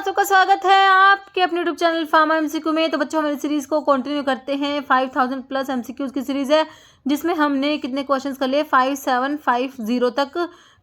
आप सबका स्वागत है आपके अपने यूट्यूब चैनल फार्मा एमसीक्यू में। तो बच्चों हमारी सीरीज़ को कंटिन्यू करते हैं। 5000 प्लस एमसीक्यूज़ की सीरीज़ है जिसमें हमने कितने क्वेश्चंस कर लिए 5750 तक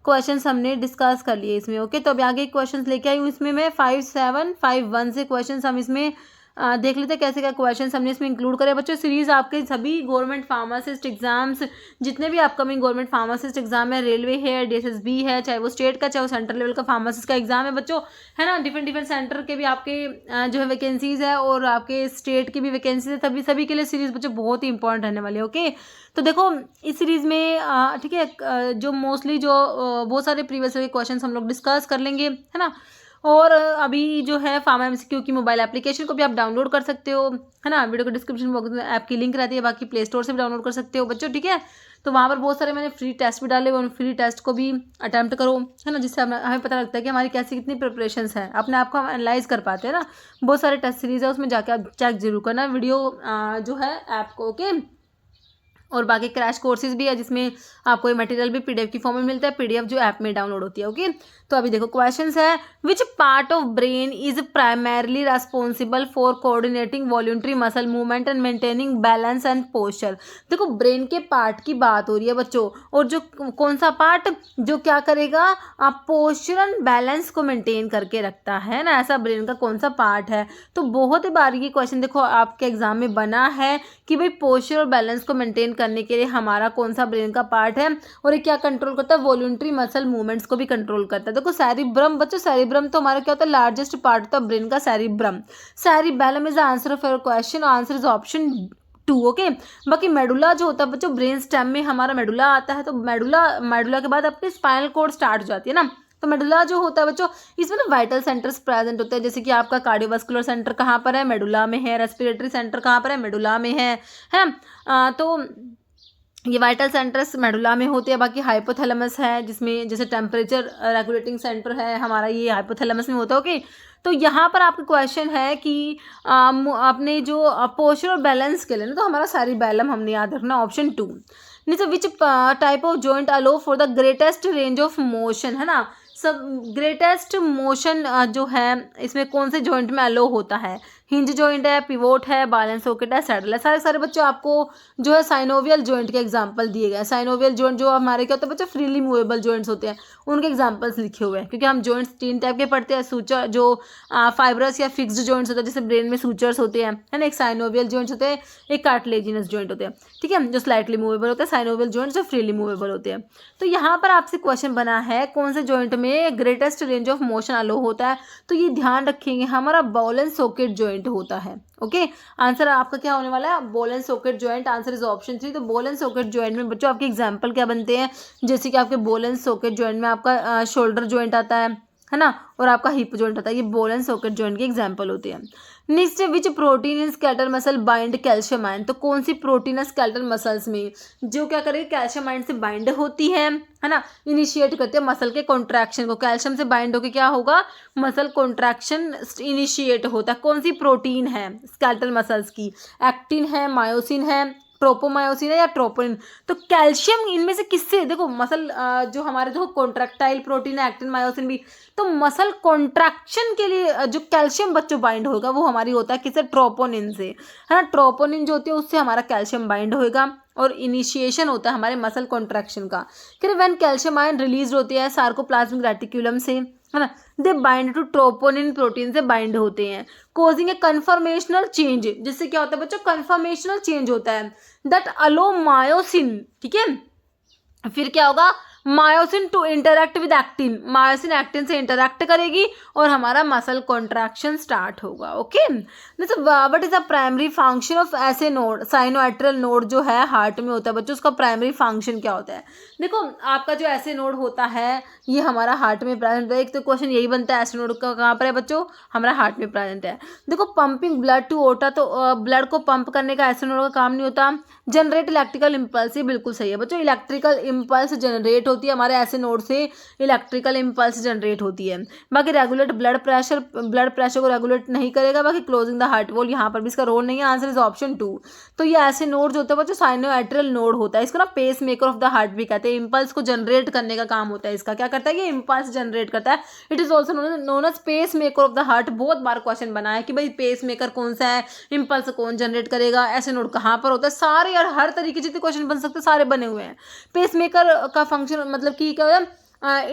क्वेश्चंस हमने डिस्कस कर लिए इसमें। ओके, तो अभी आगे क्वेश्चंस लेके आई हूँ इसमें मैं 5751 से क्वेश्चंस हम इसमें देख लेते हैं कैसे क्या क्वेश्चंस हमने इसमें इंक्लूड करे। बच्चों सीरीज़ आपके सभी गवर्नमेंट फार्मासिस्ट एग्जाम्स, जितने भी अपकमिंग गवर्नमेंट फार्मासिस्ट एग्जाम है, रेलवे है, डीएसएसबी है, चाहे वो स्टेट का चाहे वो सेंट्रल लेवल का फार्मासिस्ट का एग्जाम है बच्चों, है ना। डिफरेंट सेंटर के भी आपके जो है वैकेंसीज है और आपके स्टेट की भी वैकेंसीज है, तभी सभी के लिए सीरीज़ बच्चों बहुत ही इंपॉर्टेंट रहने वाली है। ओके, तो देखो इस सीरीज़ में ठीक है जो मोस्टली जो बहुत सारे प्रीवियस क्वेश्चन हम लोग डिस्कस कर लेंगे, है ना। और अभी जो है फार्मा एमसीक्यू की मोबाइल एप्लीकेशन को भी आप डाउनलोड कर सकते हो, है ना। वीडियो को डिस्क्रिप्शन बॉक्स में ऐप की लिंक रहती है, बाकी प्ले स्टोर से भी डाउनलोड कर सकते हो बच्चों, ठीक है। तो वहाँ पर बहुत सारे मैंने फ्री टेस्ट भी डाले हुए, उन फ्री टेस्ट को भी अटैम्प्ट करो, है ना, जिससे हमें पता लगता है कि हमारी कैसी कितनी प्रिपरेशंस है, अपने आप को हम एनालाइज कर पाते हैं ना। बहुत सारे टेस्ट सीरीज है, उसमें जाके आप चेक जरूर करना वीडियो जो है ऐप को। ओके, और बाकी क्रैश कोर्सेज भी है जिसमें आपको ये मटेरियल भी पीडीएफ की फॉर्म में मिलता है, पीडीएफ जो ऐप में डाउनलोड होती है। ओके, तो अभी देखो क्वेश्चंस है, which part of brain is primarily responsible for coordinating voluntary muscle movement and maintaining balance and posture. देखो ब्रेन के पार्ट की बात हो रही है बच्चों, और जो कौन सा पार्ट जो क्या करेगा, आप पोस्चर एंड बैलेंस को मेंटेन करके रखता है ना, ऐसा ब्रेन का कौन सा पार्ट है। तो बहुत ही बारीकी क्वेश्चन देखो आपके एग्जाम में बना है कि भाई पोस्चर और बैलेंस को मेंटेन करने के लिए हमारा कौन सा ब्रेन का पार्ट है, और ये क्या कंट्रोल करता है, वॉल्यूंटरी मसल मूवमेंट्स को भी कंट्रोल करता है। देखो सेरिब्रम बच्चों, सेरिब्रम तो हमारा क्या होता है, लार्जेस्ट पार्ट होता है ब्रेन का cerebrum. Cerebellum is the answer of your question, answer is option 2। Okay, बाकी मेडुला जो होता है बच्चों, ब्रेन स्टेम में हमारा मेडुला आता है, तो मेडुला के बाद अपनी स्पाइनल कॉर्ड स्टार्ट हो जाती है ना। तो मेडुला जो होता है बच्चों, इसमें ना वाइटल सेंटर्स प्रेजेंट होते हैं, जैसे कि आपका कार्डियोवास्कुलर सेंटर कहाँ पर है, मेडुला में है। रेस्पिरेटरी सेंटर कहाँ पर है, मेडुला में है। तो ये वाइटल सेंटर्स मेडुला में होते हैं। बाकी हाइपोथैलेमस है जिसमें जैसे टेम्परेचर रेगुलेटिंग सेंटर है हमारा, ये हाइपोथैलेमस में होता है। ओके, तो यहाँ पर आपका क्वेश्चन है कि आपने जो पोस्चर और बैलेंस के लिए ना, तो हमारा सेरिबेलम हमने याद रखना, ऑप्शन 2। नीचे which type of joint allow for the greatest range of motion, है ना। सब ग्रेटेस्ट मोशन जो है इसमें कौन से जॉइंट में अलो होता है, हिंज जॉइंट है, पिवोट है, बैलेंस सॉकेट है, सैडल है। सारे बच्चों आपको जो है साइनोवियल जॉइंट के एग्जांपल दिए गए हैं। साइनोवियल जॉइंट जो हमारे क्या होता है बच्चों, फ्रीली मूवेबल जॉइंट्स होते हैं, उनके एग्जांपल्स लिखे हुए हैं, क्योंकि हम जॉइंट्स 3 टाइप के पढ़ते हैं। सूचर जो फाइब्रस या फिक्स्ड जॉइंट्स होते हैं, जैसे ब्रेन में सूचर्स होते हैं, है ना। एक साइनोवियल जॉइंट्स होते हैं, एक कार्टिलेजिनस जॉइंट होते हैं, ठीक है, जो स्लाइटली मूवेबल होते हैं। साइनोवियल जॉइंट्स जो फ्रीली मूवेबल होते हैं। तो यहाँ पर आपसे क्वेश्चन बना है कौन से जॉइंट में ग्रेटेस्ट रेंज ऑफ मोशन अलो होता है, तो ये ध्यान रखेंगे हमारा बॉल एंड सॉकेट जॉइंट होता है। ओके, आंसर आपका क्या होने वाला है, ball and socket joint, answer is option 3। तो बॉल एंड सॉकेट जॉइंट में बच्चों आपके एग्जांपल क्या बनते हैं, जैसे कि आपके बॉल एंड सॉकेट जॉइंट में आपका शोल्डर जॉइंट आता है ना, और आपका हिप जॉइंट आता है, ये बॉल एंड सॉकेट जॉइंट के एग्जांपल होते हैं। Next, which protein in skeletal muscle bind calcium ion, तो कौन सी प्रोटीन है स्केलेटल मसल्स में जो क्या करेगी, कैल्शियम आयन से बाइंड होती है ना, इनिशिएट करते हैं मसल के कॉन्ट्रैक्शन को। कैल्शियम से बाइंड होकर क्या होगा, मसल कॉन्ट्रैक्शन इनिशिएट होता है। कौन सी प्रोटीन है स्केलेटल मसल्स की, एक्टिन है, मायोसिन है, ट्रोपोमायोसिन है या ट्रोपोनिन। तो कैल्शियम इनमें से किससे, देखो मसल जो हमारे देखो कॉन्ट्रैक्टाइल प्रोटीन है, एक्टिन मायोसिन भी, तो मसल कॉन्ट्रैक्शन के लिए जो कैल्शियम बच्चों बाइंड होगा वो हमारी होता है किससे, ट्रोपोनिन से, है ना। ट्रोपोनिन जो होती है उससे हमारा कैल्शियम बाइंड होगा और इनिशिएशन होता है हमारे मसल कॉन्ट्रैक्शन का। फिर व्हेन कैल्शियम आयन रिलीज होती है सार्कोप्लाज्मिक रेटिक्यूलम से, है ना, they bind to troponin protein से बाइंड होते हैं, कोजिंग ए कन्फर्मेशनल चेंज। जिससे क्या होता है बच्चों, कन्फर्मेशनल चेंज होता है, दैट अलो मायोसिन, ठीक है, फिर क्या होगा, myosin to interact with actin, myosin actin से इंटरैक्ट करेगी और हमारा मसल कॉन्ट्रैक्शन स्टार्ट होगा। Okay, what is the primary function of SA node, sinoatrial node जो है हार्ट में होता है बच्चों, उसका प्राइमरी फंक्शन क्या होता है। देखो आपका जो ऐसे नोड होता है ये हमारा हार्ट में प्रेजेंट है। एक तो क्वेश्चन यही बनता है, ऐसे नोड का कहाँ पर है बच्चों, हमारा हार्ट में प्रेजेंट है। देखो पंपिंग ब्लड टू ओटा, तो ब्लड को पंप करने का ऐसे नोड का काम नहीं होता। जनरेट इलेक्ट्रिकल इम्पल्स, ये बिल्कुल सही है बच्चों, इलेक्ट्रिकल इम्पल्स जनरेट होती है हमारे ऐसे नोड से इलेक्ट्रिकल इम्पल्स जनरेट होती है। बाकी रेगुलेट ब्लड प्रेशर को रेगुलेट नहीं करेगा। बाकी क्लोजिंग द हार्ट वॉल, यहाँ पर भी इसका रोल नहीं है। Answer is option 2। तो ये ऐसे नोड जो होता है बच्चों साइनोएट्रियल नोड होता है, इसको ना pacemaker of the heart भी कहते हैं। इम्पल्स को जनरेट करने का काम होता है इसका। क्या करता है ये? इम्पल्स जनरेट करता है। It is also known as pacemaker of the heart. बहुत बार क्वेश्चन बना है कि भाई पेस मेकर कौन सा है, इम्पल्स कौन जनरेट करेगा, ऐसे नोड कहाँ पर होता है। सारे यार हर तरीके जितने क्वेश्चन बन सकते सारे बने हुए हैं। पेस मेकर का फंक्शन मतलब कि क्या होता है,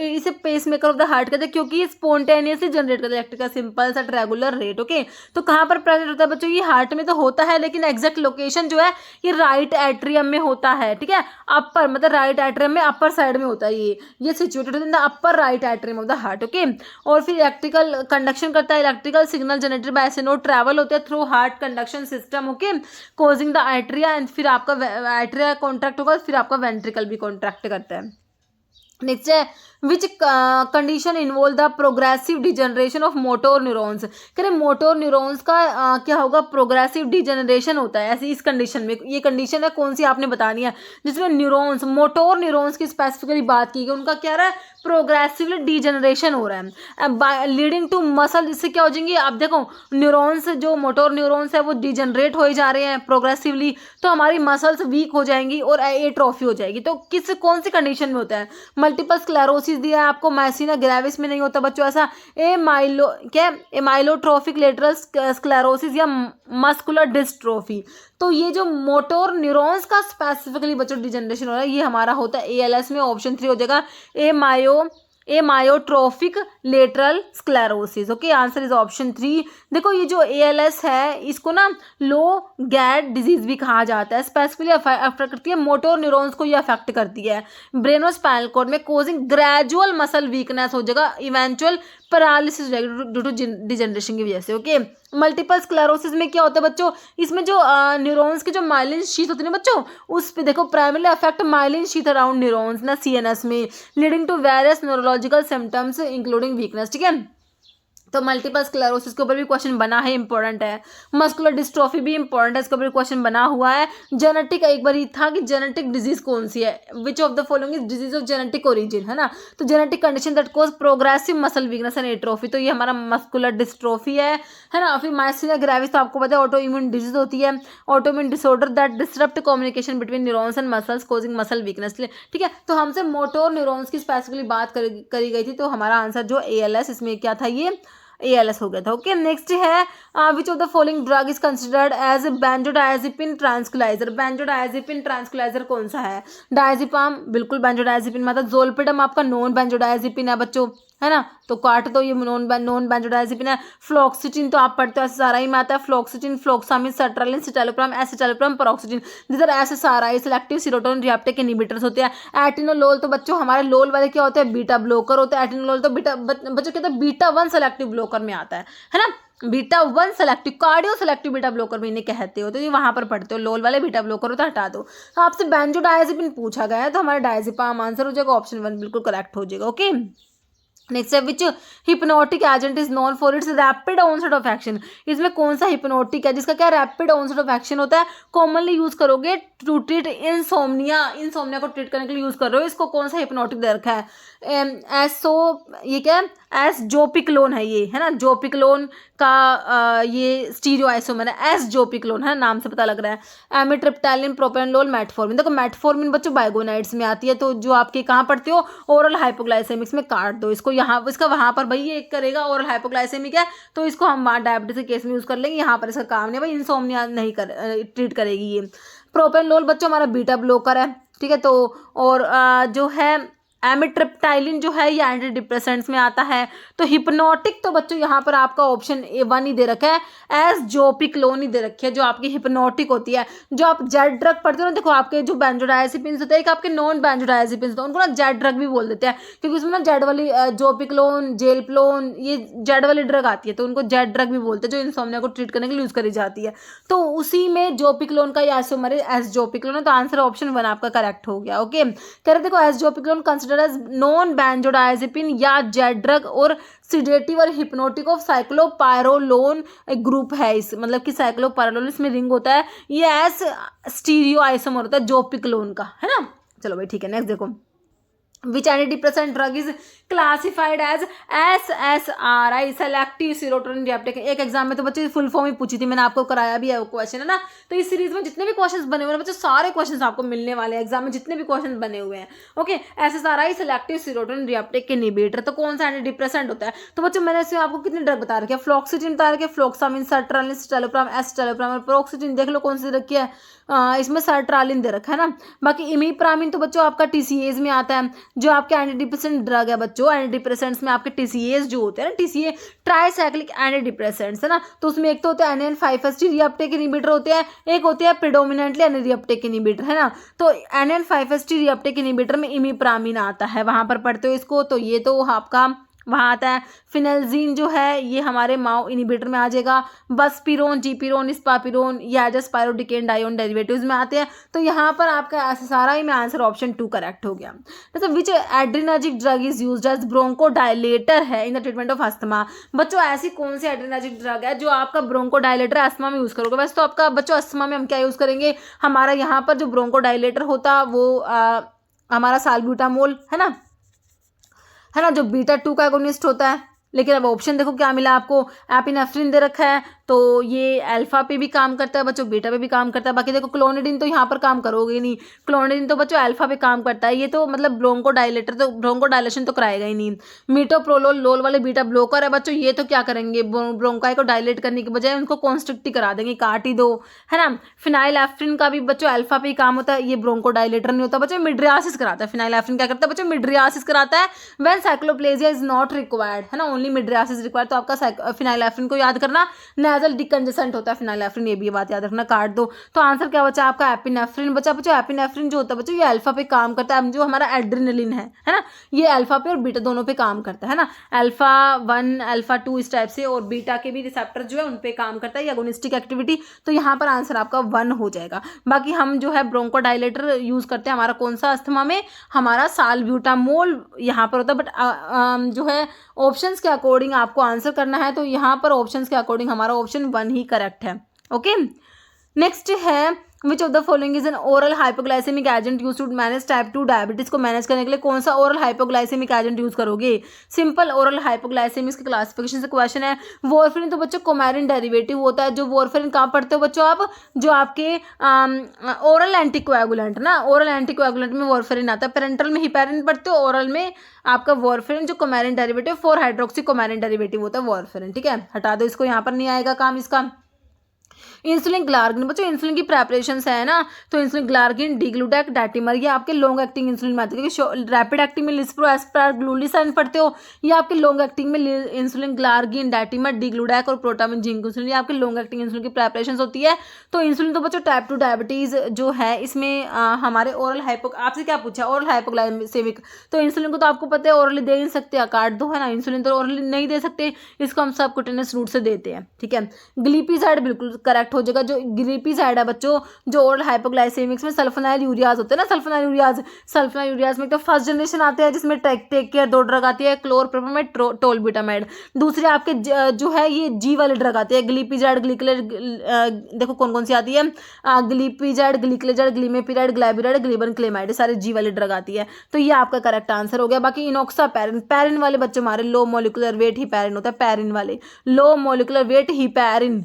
इसे pacemaker of the heart कहते हैं क्योंकि ये स्पॉन्टेनियसली जनरेट करता है electrical impulse at regular rate. Okay, तो कहाँ पर प्रेजेंट होता है बच्चों? ये हार्ट में तो होता है, लेकिन एग्जैक्ट लोकेशन जो है ये राइट एट्रियम में होता है। ठीक है, अपर मतलब राइट एट्रियम में अपर साइड में होता है ये situated in the upper right atrium of the heart. Okay, और फिर इलेक्ट्रिकल कंडक्शन करता है। इलेक्ट्रिकल सिग्नल जनरेटेड बाय ऐसे नोड ट्रैवल होते हैं through heart conduction system. Okay, causing the atria एंड फिर आपका आर्टरिया कॉन्ट्रैक्ट होगा, फिर आपका वेंट्रिकल भी कॉन्ट्रैक्ट करता है। नेक्स्ट है which condition involve the progressive degeneration of motor neurons. कह रहे मोटोर न्यूरॉन्स का क्या होगा? प्रोग्रेसिव डिजनरेशन होता है ऐसी इस कंडीशन में। ये कंडीशन है कौन सी आपने बतानी है, जिसमें न्यूरॉन्स मोटोर न्यूरॉन्स की स्पेसिफिकली बात की गई, उनका क्या रहा है? प्रोग्रेसिवली डिजनरेशन हो रहा है लीडिंग टू मसल। इससे क्या हो जाएंगे? आप देखो न्यूरॉन्स जो मोटोर न्यूरॉन्स है वो डिजनरेट हो जा रहे हैं प्रोग्रेसिवली, तो हमारी मसल्स वीक हो जाएंगी और एट्रोफी हो जाएगी। तो कौन सी कंडीशन में होता है? मल्टीपल स्क्लेरोसिस दिया है आपको, माइसीना ग्रेविस में नहीं होता बच्चों ऐसा। एमाइलोट्रोफिक लेटरल स्क्लेरोसिस या मस्कुलर डिस्ट्रोफी। तो ये जो मोटोर न्यूरॉन्स का स्पेसिफिकली बच्चों डिजनरेशन हो रहा है ये हमारा होता है ALS में। ऑप्शन 3 हो जाएगा amyotrophic lateral sclerosis. Okay, answer is option 3। देखो ये जो ALS है इसको ना लो गैट डिजीज भी कहा जाता है। स्पेसिफिकली अफेक्ट करती है मोटोर न्यूरॉन्स को ये अफेक्ट करती है ब्रेन और स्पाइनल कॉर्ड में, कोजिंग ग्रेजुअल मसल वीकनेस हो जाएगा, eventual paralysis due to degeneration की वजह से। ओके, मल्टीपल स्क्लेरोसिस में क्या होता है बच्चों? इसमें जो न्यूरॉन्स के जो माइलिन शीथ होती है ना बच्चों, उस पे देखो primary affect myelin sheath around neurons ना CNS में, leading to various neurological symptoms including weakness. ठीक है, तो मल्टीपल स्क्लेरोसिस के ऊपर भी क्वेश्चन बना है, इंपॉर्टेंट है। मस्कुलर डिस्ट्रोफी भी इंपॉर्टेंट है, इसके ऊपर क्वेश्चन बना हुआ है। जेनेटिक एक बार था कि जेनेटिक डिजीज कौन सी है, which of the following is disease of genetic origin, है ना। तो genetic condition that cause progressive muscle weakness and atrophy, तो ये हमारा मस्कुलर डिस्ट्रोफी है ना। फिर माइसीनिया ग्रेविस तो आपको पता है ऑटो इम्यून डिजीज होती है, auto immune disorder that disrupt communication between neurons and muscles causing muscle weakness. ठीक है, तो हमसे मोटोर न्यूरॉन्स की स्पेसिफिकली बात करी गई थी, तो हमारा आंसर जो ALS इसमें क्या था? ये ALS हो गया था। ओके, नेक्स्ट है which of the following drug is considered as benzodiazepine tranquilliser. Benzodiazepine tranquilliser कौन सा है? डायजेपाम बिल्कुल बेंजोडायजेपिन में आता है। जोलपिडम आपका नॉन बेंजोडायजेपिन है बच्चों, है ना, तो काट तो ये नॉन बेंजोडायजेपिन है। फ्लॉक्सिटिन तो आप पढ़ते हो SSRI में आता है। फ्लॉक्सिटिन, फ्लॉक्सामिन, सर्ट्रालिन, सिटालोप्राम, एसिटालोप्राम, पेरोक्सिटिन, जिधर SSRI selective serotonin reuptake inhibitors होते हैं। एटिनोलोल तो बच्चों हमारे लोल वाले क्या होते हैं? बीटा ब्लॉकर होते हैं। एटिनोलोल तो बच्चों कहते हैं बीटा 1 सेलेक्टिव ब्लॉकर में आता है ना। Beta 1 selective cardio selective beta blocker भी इन्हें कहते हो, तो ये वहां पर पढ़ते हो। लोल वाले बीटा ब्लॉकर होता है, हटा दो। तो आपसे बेंजोडायजेपिन पूछा गया है, तो हमारा डायजेपाम आंसर हो जाएगा, ऑप्शन 1 बिल्कुल करेक्ट हो जाएगा। ओके, नेक्स्ट है which hypnotic agent is known for its rapid onset of action. इसमें कौन सा हिप्नोटिक है जिसका क्या रैपिड ऑनसेट ऑफ एक्शन होता है? कॉमनली यूज करोगे टू ट्रीट इंसोम्निया को ट्रीट करने के लिए यूज कर रहे हो। इसको कौन सा हिप्नोटिक दे रखा है? ये क्या है? एसजोपिक्लोन है ये, है ना। जोपिक्लोन का ये स्टीरियो आइसोमर है, एसजोपिक्लोन है, नाम से पता लग रहा है। एमिट्रिप्टाइलिन, प्रोपेनोलोल, मेटफॉर्मिन। देखो मेटफॉर्मिन बच्चों बाइगोनाइड्स में आती है, तो जो आपके कहाँ पढ़ते हो? ओरल हाइपोग्लाइसेमिक्स में काट दो इसको, यहाँ इसका वहाँ पर भाई ये एक करेगा। ओरल हाइपोग्लाइसेमिक है तो इसको हम डायबिटीज के केस में यूज कर लेंगे, यहाँ पर इसका काम नहीं भाई, इंसोम्निया नहीं ट्रीट करेगी ये। प्रोपेनोलोल बच्चों हमारा बीटा ब्लॉकर है, ठीक है। तो और जो है एमिट्रिप्टाइलिन जो है ये एंटी डिप्रेसेंट्स में आता है। तो हिप्नोटिक तो बच्चों यहाँ पर आपका ऑप्शन 1 ही दे रखा है, एसजोपिक्लोन ही दे रखी है, जो आपकी हिप्नोटिक होती है। जो आप जेड ड्रग पढ़ते हो ना, देखो आपके जो बेंजोडायजेपिन्स होते हैं, एक आपके नॉन बेंजोडायजेपिन्स होते हैं, उनको ना जेड ड्रग भी बोल देते हैं, क्योंकि उसमें ना जेड वाली जोपिक्लोन, जेलप्लोन, ये जेड वाली ड्रग आती है, तो उनको जेड ड्रग भी बोलते हैं, जो इंसोम्निया को ट्रीट करने के लिए यूज करी जाती है। तो उसी में जोपिक्लोन का आइसोमर एसजोपिक्लोन है, तो आंसर ऑप्शन 1 आपका करेक्ट हो गया। ओके, कह रहे देखो एसजोपिक्लोन कंसिडर एज नॉन बेंजोडायजेपिन या जेड ड्रग और सिडेटिव और हिप्नोटिक ऑफ साइक्लोपायरोलोन एक ग्रुप है, इस मतलब कि साइक्लोपायरोलोन इसमें रिंग होता है, ये एस स्टीरियो आइसोमर होता है जोपिक्लोन का, है ना। चलो भाई ठीक है, नेक्स्ट देखो which antidepressant drug is classified as SSRI, selective serotonin reuptake. एक एग्जाम में तो बच्चे फुल फॉर्म ही पूछी थी, मैंने आपको कराया भी है वो क्वेश्चन, है ना। तो इस सीरीज में जितने भी क्वेश्चंस बने हुए हैं बच्चों, सारे क्वेश्चंस आपको मिलने वाले हैं एग्जाम में, जितने भी क्वेश्चन बने हुए हैं। Okay, SSRI selective serotonin reuptake inhibitor. तो कौन सा एंटीडिप्रेसेंट होता है? तो बच्चों मैंने इसमें आपको कितने ड्रग बता रखे हैं, फ्लोक्सिटिन बता रखे, फ्लोक्सामिन, सर्ट्रालिन, स्टेलोप्राम, एस्टेलोप्राम और प्रोक्सिटिन देख लो कौन सी रखी है, इसमें सर्ट्रालिन दे रखा है ना। बाकी इमिप्रामिन तो बच्चों आपका TCAs में आता है, जो आपके एंटीडिप्रेसेंट ड्रग है बच्चों। एंटीडिप्रेसेंट्स में आपके TCAs जो होते हैं ना, TCA ट्राइसाइक्लिक एंटीडिप्रेसेंट्स, है ना। तो उसमें एक तो होता है NN5-HT रिएप्टेक इनहिबिटर होते हैं, एक होते हैं प्रेडोमिनेंटली एन रिएप्टेक इनहिबिटर, है ना। तो NN5-HT रिएप्टेक इनहिबिटर में इमिप्रामिन आता है, वहां पर पढ़ते हो इसको। तो ये तो आपका वहाँ आता है। फिनेल्जीन जो है ये हमारे माओ इनहिबिटर में आ जाएगा। बसपिरोन, जीपिरोन, स्पापिरोन, या स्पाइरोडिकेन डायोन डेरिवेटिव्स में आते हैं। तो यहाँ पर आपका SSRI में आंसर ऑप्शन 2 करेक्ट हो गया। मतलब which adrenergic drug is used as bronchodilator है in the treatment of asthma. बच्चों ऐसी कौन सी एड्रेनर्जिक ड्रग है जो आपका ब्रोंकोडायलेटर अस्थमा में यूज़ करोगे? वैसे तो आपका बच्चों अस्थमा में हम क्या यूज़ करेंगे, हमारा यहाँ पर जो ब्रोंकोडायलेटर होता वो हमारा साल्ब्यूटामोल, है ना, जो बीटा 2 का एगोनिस्ट होता है। लेकिन अब ऑप्शन देखो क्या मिला आपको, एपिनेफ्रिन दे रखा है, तो ये अल्फा पे भी काम करता है बच्चों, बीटा पे भी काम करता है। बाकी देखो क्लोनिडिन तो यहाँ पर काम करोगे नहीं, क्लोनिडिन तो बच्चों अल्फा पे काम करता है। ये तो मतलब ब्रोंकोडायलेटर, तो ब्रोंकोडायलेशन तो कराएगा ही नहीं। मीटोप्रोलोल लोल वाले बीटा ब्लॉकर है बच्चों, ये तो क्या करेंगे, ब्रोंकाई को डायलेट करने के बजाय उनको कॉन्स्ट्रिक्ट ही करा देंगे, काट ही दो, है ना। फिनाइलएफ्रिन का भी बच्चों अल्फा पे ही काम होता है, ये ब्रोंकोडायलेटर नहीं होता बच्चों, मिड्रियासिस कराता है। फिनाइलएफ्रिन क्या करता है बच्चों, मिड्रियासिस कराता है। When cycloplegia is not required, है ना, ओनली मिड्रियासिस रिक्वायर्ड। तो आपका फिनाइलएफ्रिन को याद करना, नेजल डिकंजेसेंट होता है फिनाइलएफ्रिन, ये भी बात याद रखना, काट दो। तो आंसर क्या बचा आपका, एपिनेफ्रिन बचा बच्चों। एपिनेफ्रिन जो होता है बच्चों ये अल्फा पे काम करता है, जो हमारा एड्रेनलिन है ना, ये अल्फा पे और बीटा दोनों पे काम करता है ना। अल्फा 1 अल्फा 2 इस टाइप से, और बीटा के भी रिसेप्टर जो है उन पे काम करता है, एगोनिस्टिक एक्टिविटी। तो यहाँ पर आंसर आपका 1 हो जाएगा। बाकी हम जो है ब्रोंकोडायलेटर यूज करते हैं, हमारा कौन सा अस्थमा में, हमारा साल्ब्यूटामोल यहाँ पर होता है। बट जो है ऑप्शंस के अकॉर्डिंग आपको आंसर करना है, तो यहाँ पर ऑप्शंस के अकॉर्डिंग हमारा ऑप्शन 1 ही करेक्ट है। ओके, नेक्स्ट है which of the following is an oral hypoglycemic agent use to manage type 2 diabetes को मैनेज करने के लिए कौन सा ओरल हाइपोग्लाइसेमिक एजेंट यूज करोगे? सिंपल ओरल हाइपोग्लाइसेमिक के क्लासिफिकेशन से क्वेश्चन है। वॉरफेरिन तो बच्चों कोमैरिन डेरिवेटिव होता है। जो वॉरफेरिन कहाँ पढ़ते हो बच्चों आप, जो आपके ओरल एंटीकोएगुलेंट ना, ओरल एंटीकोएगुलेंट में वॉरफेरिन आता है। पेरेंटल में हिपैरिन पढ़ते हो, ओरल में आपका वॉरफेरिन जो कोमैरिन डेरिवेटिव 4 हाइड्रोक्सी कोमैरिन डेरिवेटिव होता है वॉरफेरिन। ठीक है, हटा दो इसको, यहाँ पर नहीं आएगा काम इसका। इंसुलिन ग्लार्गिन बच्चों इंसुलिन की प्रेपरेशन है ना, तो इंसुलिन ग्लार्गिन, डिग्लूटैक, डाटिमर, ये आपके लॉन्ग एक्टिंग इंसुलिन में आते हैं। क्योंकि रैपिड एक्टिंग में लिस्प्रो, एस्प्राट, ग्लूलिसाइन पढ़ते हो, ये आपके लॉन्ग एक्टिंग में इंसुलिन ग्लार्गिन, डाटिमर, डिग्लूटैक और प्रोटामिन, जिंक इंसुलिन, ये आपके लॉन्ग एक्टिंग इंसुलिन की प्रेपरेशन होती है। तो इंसुलिन तो बच्चों टाइप 2 डायबिटीज जो है इसमें हमारे ओरल आपसे क्या पूछा, ओरल हाइपोग्लाइसेमिक, तो इंसुलिन को तो आपको पता है ओरली दे नहीं सकते, काट दो, है ना। इंसुलिन तो ओरली नहीं दे सकते, इसको हम सब कुटेनस रूट से देते हैं। ठीक है, ग्लिपिसाइड बिल्कुल करेक्ट हो जाएगा। जो ग्लिपिसाइड है बच्चों, जो ओरल हाइपोग्लाइसेमिक्स में सल्फोनाइल यूरियाज होते हैं ना, सल्फोनाइल यूरियाज में तो फर्स्ट जनरेशन आते हैं जिसमें टेक केयर 2 ड्रग आती है, क्लोरप्रोपामाइड, टोलब्यूटामाइड। दूसरे आपके जो है ये जी वाले ड्रग आते हैं, ग्लिपिजाइड, देखो कौन कौन सी आती है, ग्लिपिजाइड, ग्लिक्लेजाइड, ग्लिमेपिराइड, ग्लाइबिराइड, ग्लिबनक्लेमाइड, सारे जी वाले ड्रग आती है। तो ये आपका करेक्ट आंसर हो गया। बाकी इनोक्सा पैरिन वाले बच्चे हमारे लो मोलिकुलर वेट हिपैरिन होता है, पैरिन वाले लो मोलिकुलर वेट हिपैरिन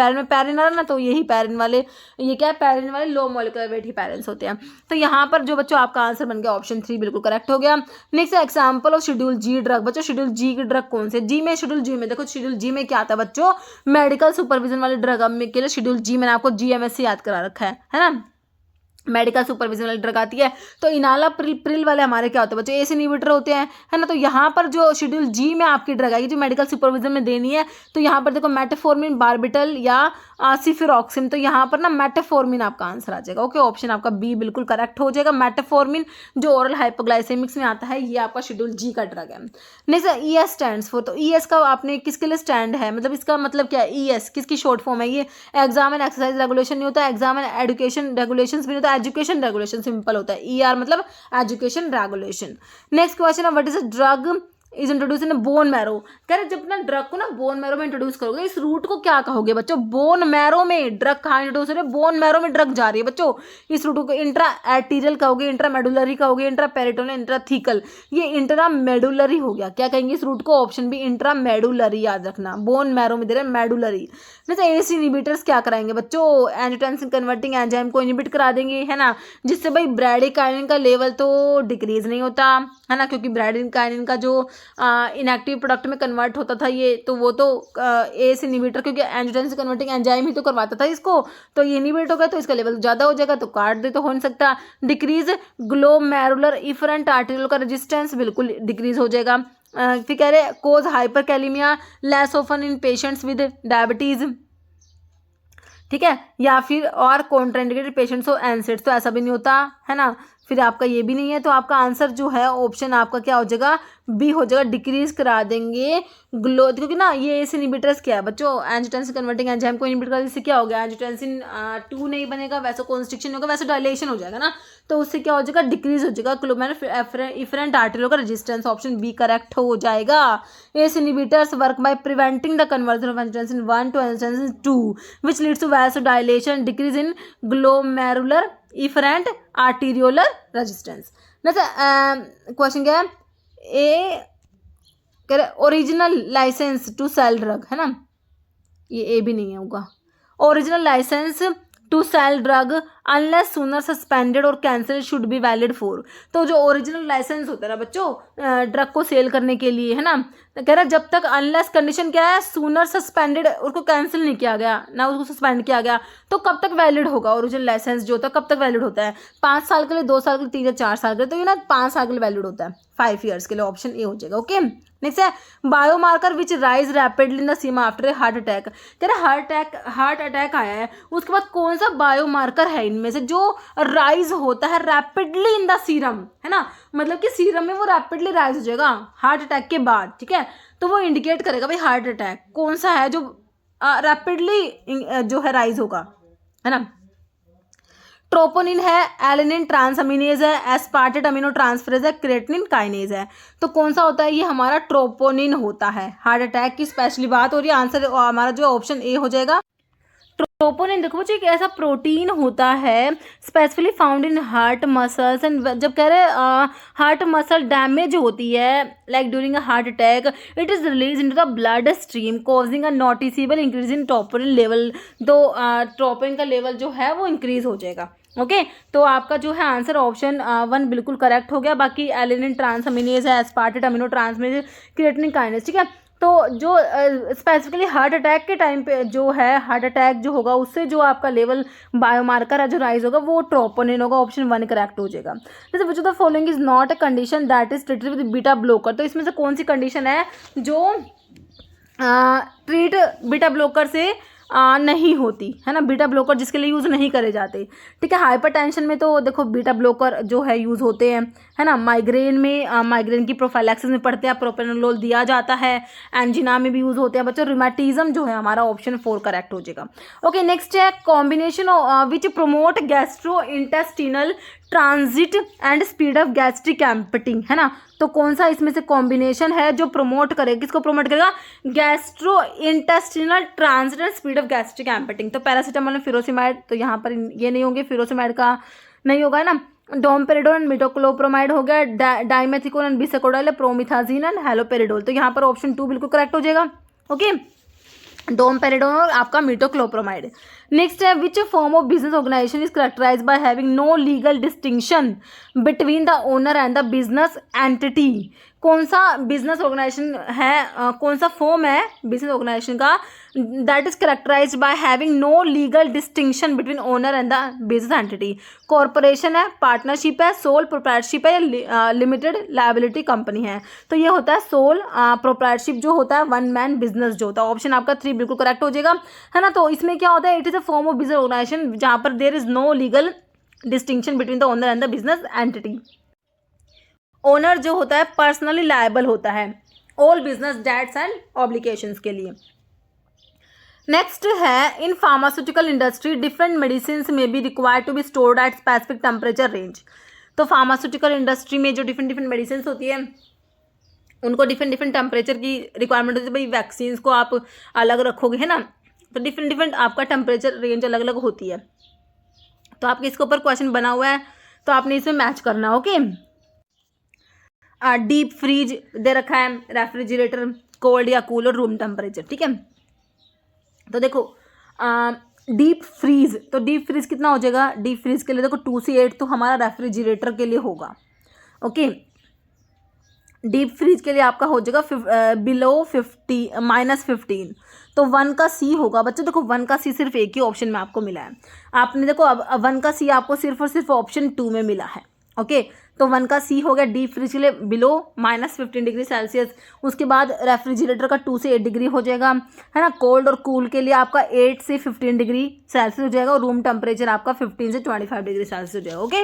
में पैरिन आ रहा ना, तो ये हिपैरिन वाले, ये क्या है, पैरिन वाले लो मोलिकुलर वेट हिपैरिन्स होते हैं। तो यहाँ पर जो बच्चों आपका आंसर बन गया ऑप्शन 3 बिल्कुल करेक्ट हो गया। Next example of schedule G drug बच्चों, शेड्यूल जी की ड्रग कौन से, जी में शेड्यूल जी में देखो, शेड्यूल जी में क्या आता है बच्चों, मेडिकल सुपरविजन वाले ड्रग के लिए शेड्यूल जी मैंने आपको GMS से याद करा रखा है ना, मेडिकल सुपरविजन वाली ड्रग आती है। तो इनाला प्रिल वाले हमारे क्या होते हैं बच्चों, एस इनहिबिटर होते हैं, है ना। तो यहाँ पर जो शेड्यूल जी में आपकी ड्रग आएगी जो मेडिकल सुपरविजन में देनी है, तो यहाँ पर देखो मेटाफॉर्मिन, बार्बिटल या सिफिरॉक्सिन, तो यहाँ पर ना मेटाफॉर्मिन आपका आंसर आ जाएगा। ओके, ऑप्शन आपका बी बिल्कुल करेक्ट हो जाएगा। मेटाफॉर्मिन जो ओरल हाइपोग्लाइसेमिक्स में आता है, ये आपका शेड्यूल जी का ड्रग है। नेक्स्ट ES स्टैंड्स फॉर, तो ES का आपने किसके लिए स्टैंड है, मतलब इसका मतलब क्या है, ES किसकी शॉर्ट फॉर्म है, ये एग्जाम एंड एक्सरसाइज रेगुलेशन नहीं होता, एग्जाम एंड एजुकेशन रेगुलेशन भी नहीं होता, एजुकेशन रेगुलेशन सिंपल होता है। ER मतलब एजुकेशन रेगुलेशन। नेक्स्ट क्वेश्चन है what is a drug is introduce in bone marrow. कह रहे जब ना ड्रग को ना बोन मैरो में इंट्रोड्यूस करोगे, इस रूट को क्या कहोगे बच्चों? बोन मैरो में ड्रग कहाँ इंट्रोड्यूस हो रही है? बोन मैरो में ड्रग जा रही है बच्चों। इस रूट को इंट्रा आर्टीरियल कहोगे, इंट्रा मेडुलरी कहोगे, इंट्रा पेरिटोनल, इंट्रा थीकल। ये इंट्रा मेडुलरी हो गया। क्या कहेंगे इस रूट को? ऑप्शन बी इंट्रा मेडुलरी, याद रखना। बोन मैरो में दे रहे मेडुलरी। जैसे एस इनिबिटर्स क्या कराएंगे बच्चों? एंजियोटेंसिन कन्वर्टिंग एंजाइम को इनिबिट करा देंगे, है ना, जिससे भाई ब्रैडिकाइनिन का लेवल तो डिक्रीज नहीं होता, है ना, क्योंकि ब्रैडिकाइनिन का जो इनएक्टिव प्रोडक्ट में कन्वर्ट होता था ये, तो वो तो एस इनिबिटर, क्योंकि एंजियोटेंसिन कन्वर्टिंग एंजाइम ही तो करवाता था इसको, तो ये इनिबिट हो गया तो इसका लेवल ज़्यादा हो जाएगा, तो काट दे तो हो नहीं सकता। डिक्रीज ग्लोमेरुलर इफरेंट आर्टेरियल का रेजिस्टेंस बिल्कुल डिक्रीज हो जाएगा। फिर कह रहे cause hyperkalemia less often in patients with diabetes, ठीक है, या फिर और कॉन्ट्राइंडिकेटेड पेशेंट्स हो एनसेड्स, तो ऐसा भी नहीं होता, है ना। फिर आपका ये भी नहीं है, तो आपका आंसर जो है ऑप्शन आपका क्या हो जाएगा? बी हो जाएगा, डिक्रीज करा देंगे ग्लो, क्योंकि ना ये एस इनिबिटर्स क्या है बच्चों? एंजियोटेंसिन कन्वर्टिंग एंजाइम को इनिबिट कर, इससे क्या हो गया? एंजियोटेंसिन 2 नहीं बनेगा, वैसे कॉन्स्ट्रिक्शन होगा, वैसे डायलेशन हो जाएगा ना, तो उससे क्या हो जाएगा? डिक्रीज हो जाएगा इफरेंट आर्टेरियल का रेजिस्टेंस। ऑप्शन बी करेक्ट हो जाएगा। ACE inhibitors work by preventing the conversion of angiotensin 1 to angiotensin 2 which leads to vasodilation, decrease in glomerular efferent arteriolar resistance. जैसे क्वेश्चन क्या है? ए कह रहे original licence to sell drug, है ना, ये ए भी नहीं है होगा। Original licence to sell drug unless sooner suspended और cancelled should be valid for. तो जो ओरिजिनल लाइसेंस होता है ना बच्चों ड्रग को सेल करने के लिए, है ना, तो कह रहा है जब तक अनलेस कंडीशन क्या है? सूनर सस्पेंडेड, उसको कैंसिल नहीं किया गया ना, उसको सस्पेंड किया गया, तो कब तक वैलिड होगा ओरिजिनल लाइसेंस जो होता है? कब तक वैलिड होता है? 5 साल के लिए, 2 साल के लिए, 3 या 4 साल के लिए, तो ये ना 5 साल के लिए वैलिड होता है, 5 ईयर्स के लिए। ऑप्शन ए हो जाएगा। ओके, नेक्स्ट है biomarker which rise rapidly in the serum after a heart attack. कह रहे हार्ट अटैक आया है, उसके बाद कौन सा बायोमार्कर है इनमें से जो राइज होता है रैपिडली इन द सीरम, है ना, मतलब कि सीरम में वो रैपिडली राइज हो जाएगा हार्ट अटैक के बाद, ठीक है, तो वो इंडिकेट करेगा भाई हार्ट अटैक कौन सा है जो रैपिडली जो है राइज होगा, है ना। ट्रोपोनिन है, एलेनिन ट्रांसअमीनेज है, एस्पार्टेट अमीनो ट्रांसफरेज है, क्रेटिनिन काइनेज है, तो कौन सा होता है? ये हमारा ट्रोपोनिन होता है। हार्ट अटैक की स्पेशली बात हो रही है, आंसर हमारा जो ऑप्शन ए हो जाएगा। ट्रोपोनिन देखो बच्चों एक ऐसा प्रोटीन होता है specifically found in heart muscles and जब कह रहे हार्ट मसल डैमेज होती है like during a heart attack it is release into the blood stream causing a noticeable increase in troponin level. तो ट्रोपोनिन का लेवल जो है वो इंक्रीज हो जाएगा। ओके तो आपका जो है आंसर ऑप्शन 1 बिल्कुल करेक्ट हो गया। बाकी एलेनिन ट्रांसअमीनेज है, एस्पार्टेट अमीनो ट्रांसअमीनेज, क्रिएटिनिन काइनेज, ठीक है। तो जो स्पेसिफिकली हार्ट अटैक के टाइम पे जो है हार्ट अटैक जो होगा उससे जो आपका लेवल बायोमार्कर है जो राइज होगा वो ट्रोपोनिन होगा। ऑप्शन 1 करेक्ट हो जाएगा। जैसे which of the following is not a condition that is treated with beta blocker. तो इसमें से कौन सी कंडीशन है जो ट्रीट बीटा ब्लोकर से नहीं होती, है ना, बीटा ब्लोकर जिसके लिए यूज़ नहीं करे जाते, ठीक है। हाइपरटेंशन में तो देखो बीटा ब्लोकर जो है यूज़ होते हैं, है ना। माइग्रेन में माइग्रेन की प्रोफाइलैक्सिस में पढ़ते हैं प्रोपेनोलोल दिया जाता है। एंजिना में भी यूज़ होते हैं बच्चों। रिमेटिज्म जो है हमारा ऑप्शन 4 करेक्ट हो जाएगा। ओके नेक्स्ट है combination which promote gastro intestinal transit and speed of gastric emptying, है ना। तो कौन सा इसमें से कॉम्बिनेशन है जो प्रमोट करेगा, किसको प्रमोट करेगा? Gastro intestinal transit and speed of gastric emptying. तो पैरासीटामोल में फिरोसिमाइड, तो यहाँ पर ये नहीं होंगे, फिरोसिमाइड का नहीं होगा, है ना। डोमपेरिडोल एंड मिटोक्लोप्रोमाइड हो गया, डाइमेथिकोल एंड बिसेकोडाइल, प्रोमिथाजीन एंड हेलोपेरिडोल। तो यहाँ पर ऑप्शन 2 बिल्कुल करेक्ट हो जाएगा। ओके डोमपेरिडोल और आपका मिटोक्लोप्रोमाइड। नेक्स्ट है which form of business organization is characterize by having no legal distinction between the owner and the business entity. कौन सा बिजनेस ऑर्गेनाइजेशन है, कौन सा फॉर्म है बिजनेस ऑर्गेनाइजेशन का that is characterize by having no legal distinction between owner and the business entity? Corporation है, partnership है, sole proprietorship है या लिमिटेड लायबिलिटी कंपनी है? तो ये होता है सोल प्रोप्राइटरशिप जो होता है, वन मैन बिजनेस जो होता है। ऑप्शन आपका 3 बिल्कुल करेक्ट हो जाएगा, है ना। तो इसमें क्या होता है? It is a form of business organisation जहाँ पर there is no legal distinction between the owner and the business entity. Owner जो होता है पर्सनली लायबल होता है all business debts and obligations के लिए। नेक्स्ट है in pharmaceutical industry different medicine may be required to be stored at specific temperature range. तो pharmaceutical industry में जो डिफरेंट मेडिसिन होती है उनको डिफरेंट डिफरेंट टेम्परेचर की रिक्वायरमेंट होती है। भाई वैक्सीन्स को आप अलग रखोगे है ना, तो डिफरेंट डिफरेंट आपका टेम्परेचर रेंज अलग अलग होती है। तो आपके इसके ऊपर क्वेश्चन बना हुआ है, तो आपने इसमें मैच करना। ओके, डीप फ्रीज दे रखा है, रेफ्रिजरेटर, कोल्ड या कूल और रूम टेम्परेचर। ठीक है, तो देखो डीप फ्रीज, तो डीप फ्रीज कितना हो जाएगा? डीप फ्रीज के लिए देखो 2 से 8 तो हमारा रेफ्रिजरेटर के लिए होगा। ओके, डीप फ्रीज के लिए आपका हो जाएगा बिलो 50 -15, तो 1 का सी होगा। बच्चों देखो 1 का सी सिर्फ एक ही ऑप्शन में आपको मिला है। आपने देखो अब 1 का सी आपको सिर्फ और सिर्फ ऑप्शन 2 में मिला है। ओके, तो 1 का सी हो गया डीप फ्रीज के लिए बिलो -15 डिग्री सेल्सियस। उसके बाद रेफ्रिजरेटर का 2 से 8 डिग्री हो जाएगा, है ना। कोल्ड और कूल के लिए आपका 8 से 15 डिग्री सेल्सियस हो जाएगा, और रूम टेम्परेचर आपका 15 से 25 डिग्री सेल्सियस हो जाएगा। ओके,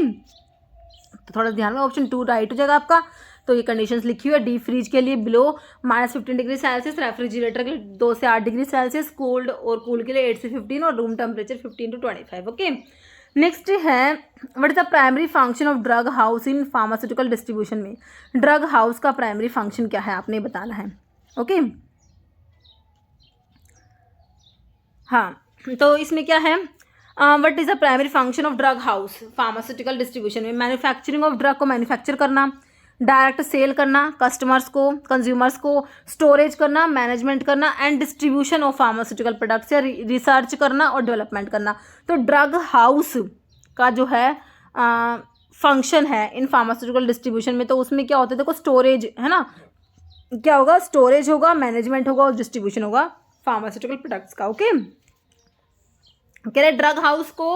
तो थोड़ा ध्यान में, ऑप्शन 2 राइट हो जाएगा आपका। तो ये कंडीशंस लिखी हुई है, डीप फ्रीज के लिए बिलो -15 डिग्री सेल्सियस, रेफ्रिजरेटर के लिए 2 से 8 डिग्री सेल्सियस, कोल्ड और कूल के लिए 8 से 15, और room temperature 15 to 25। Okay, next है what is the primary function of drug house in pharmaceutical distribution में। ड्रग हाउस का प्राइमरी फंक्शन क्या है आपने बताना है। ओके, हाँ, तो इसमें क्या है, what is the primary function of drug house pharmaceutical distribution में? मैन्युफैक्चरिंग ऑफ ड्रग को मैन्युफैक्चर करना, डायरेक्ट सेल करना कस्टमर्स को, कंज्यूमर्स को, स्टोरेज करना, मैनेजमेंट करना, and distribution of pharmaceutical products, या रिसर्च करना और डेवलपमेंट करना। तो ड्रग हाउस का जो है फंक्शन है इन फार्मास्यूटिकल डिस्ट्रीब्यूशन में, तो उसमें क्या होता है देखो, स्टोरेज है ना, क्या होगा, स्टोरेज होगा, मैनेजमेंट होगा और डिस्ट्रीब्यूशन होगा फार्मास्यूटिकल प्रोडक्ट्स का। ओके, कह रहे ड्रग हाउस को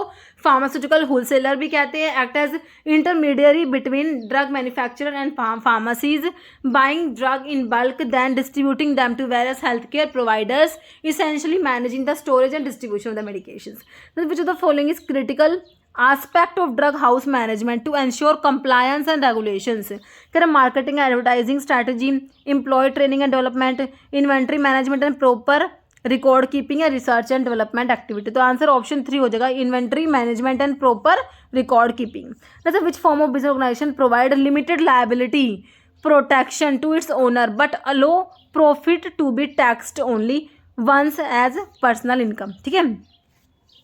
फार्मास्यूटिकल होलसेलर भी कहते हैं, act as intermediary between drug manufacturer and pharmacies, buying drug in bulk then distributing them to various health care providers, essentially managing the storage and distribution of the medications. Which of the following is critical aspect of drug house management to ensure compliance and regulations? कह रहे marketing and advertising strategy, employee training and development, inventory management and proper record keeping या research and development activity. तो answer option 3 हो जाएगा, inventory management and proper record keeping. जैसे which form of business organisation provide limited liability protection to its owner but allow profit to be taxed only once as personal income. ठीक है,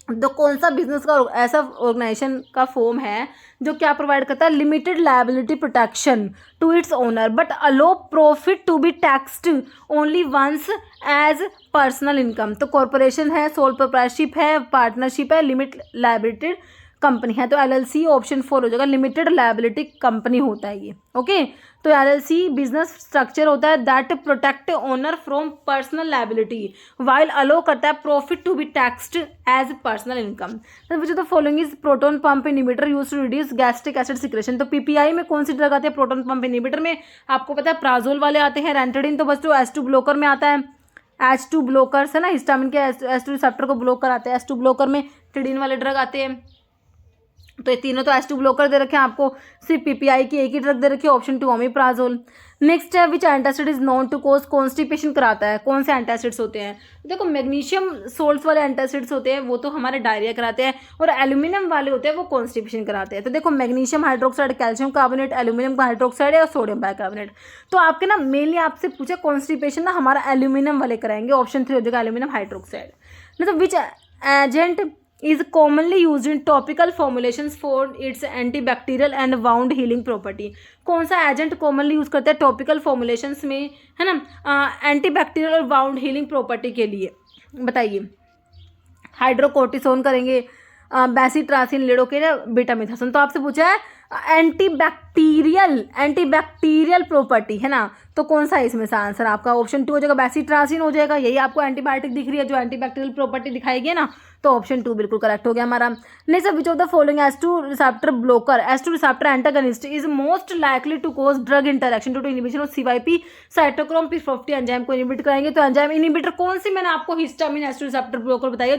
तो कौन सा business का ऐसा ऑर्गेनाइजेशन का form है जो क्या प्रोवाइड करता है, limited liability protection to its owner but allow profit to be taxed only once as personal income. तो कॉर्पोरेशन है, सोल प्रोप्राइटरशिप है, पार्टनरशिप है, लिमिटेड लायबिलिटी कंपनी है। तो LLC ऑप्शन 4 हो जाएगा, लिमिटेड लायबिलिटी कंपनी होता है ये। ओके, तो LLC बिजनेस स्ट्रक्चर होता है that protect owner from personal liability while allow करता है profit to be taxed as personal income. Which the following is proton pump inhibitor use to reduce gastric acid secretion. तो PPI में कौन सी drug आती है? Proton pump inhibitor में आपको पता है प्राजोल वाले आते हैं, रेंटेडिन तो बस जो H2 ब्लोकर में आता है, H2 ब्लोकर्स है ना, हिस्टामिन के H2 रिसेप्टर को ब्लॉक कराते हैं, H2 ब्लोकर में टिडिन वाले ड्रग आते हैं। तो ये तीनों तो H2 ब्लोकर दे रखे हैं आपको, सिर्फ PPI की एक ही ड्रग दे रखी है, ऑप्शन 2 ओमिप्राजोल। नेक्स्ट है which antacid is known to cause constipation कराता है। कौन से एंटासिड्स होते हैं? देखो मैग्नीशियम सोल्ट्स वाले एंटासिड्स होते हैं वो तो हमारे डायरिया कराते हैं, और एल्यूमिनियम वाले होते हैं वो कॉन्स्टिपेशन कराते हैं। तो देखो magnesium hydroxide, calcium carbonate, aluminium का हाइड्रोक्साइड है और सोडियम बाइकार्बोनेट। तो आपके ना मेनली आपसे पूछा कॉन्स्टिपेशन ना हमारा एल्यूमिनियम वाले कराएंगे, ऑप्शन 3 हो जाएगा एल्यूमिनियम हाइड्रोक्साइड। मतलब which agent is commonly used in topical formulations for its antibacterial and wound healing property। कौन सा एजेंट कॉमनली यूज करते हैं टॉपिकल फॉर्मुलेशंस में, है ना, एंटीबैक्टीरियल और वाउंड हीलिंग प्रॉपर्टी के लिए? बताइए। हाइड्रोकोर्टिसोन करेंगे, बेसिट्रासिन, लिडोकेन, बीटामिथासोन। तो आपसे पूछा है एंटीबैक्टीरियल प्रॉपर्टी, है ना, तो कौन सा है इसमें से आंसर? आपका ऑप्शन 2 हो जाएगा, बेसिट्रासिन हो जाएगा। यही आपको एंटीबायोटिक दिख रही है जो एंटीबैक्टीरियल प्रॉपर्टी दिखाएगी है ना, तो ऑप्शन 2 बिल्कुल करेक्ट हो गया हमारा। Next, which of the following H2 receptor blocker, H2 receptor antagonist is most likely to cause drug interaction to inhibition of CYP cytochrome P50 enzyme को इनिबिट कराएंगे। तो एंजाइम इनिबिटर कौन सी मैंने आपको हिस्टामिन H2 रिसेप्टर ब्लोकर बताइए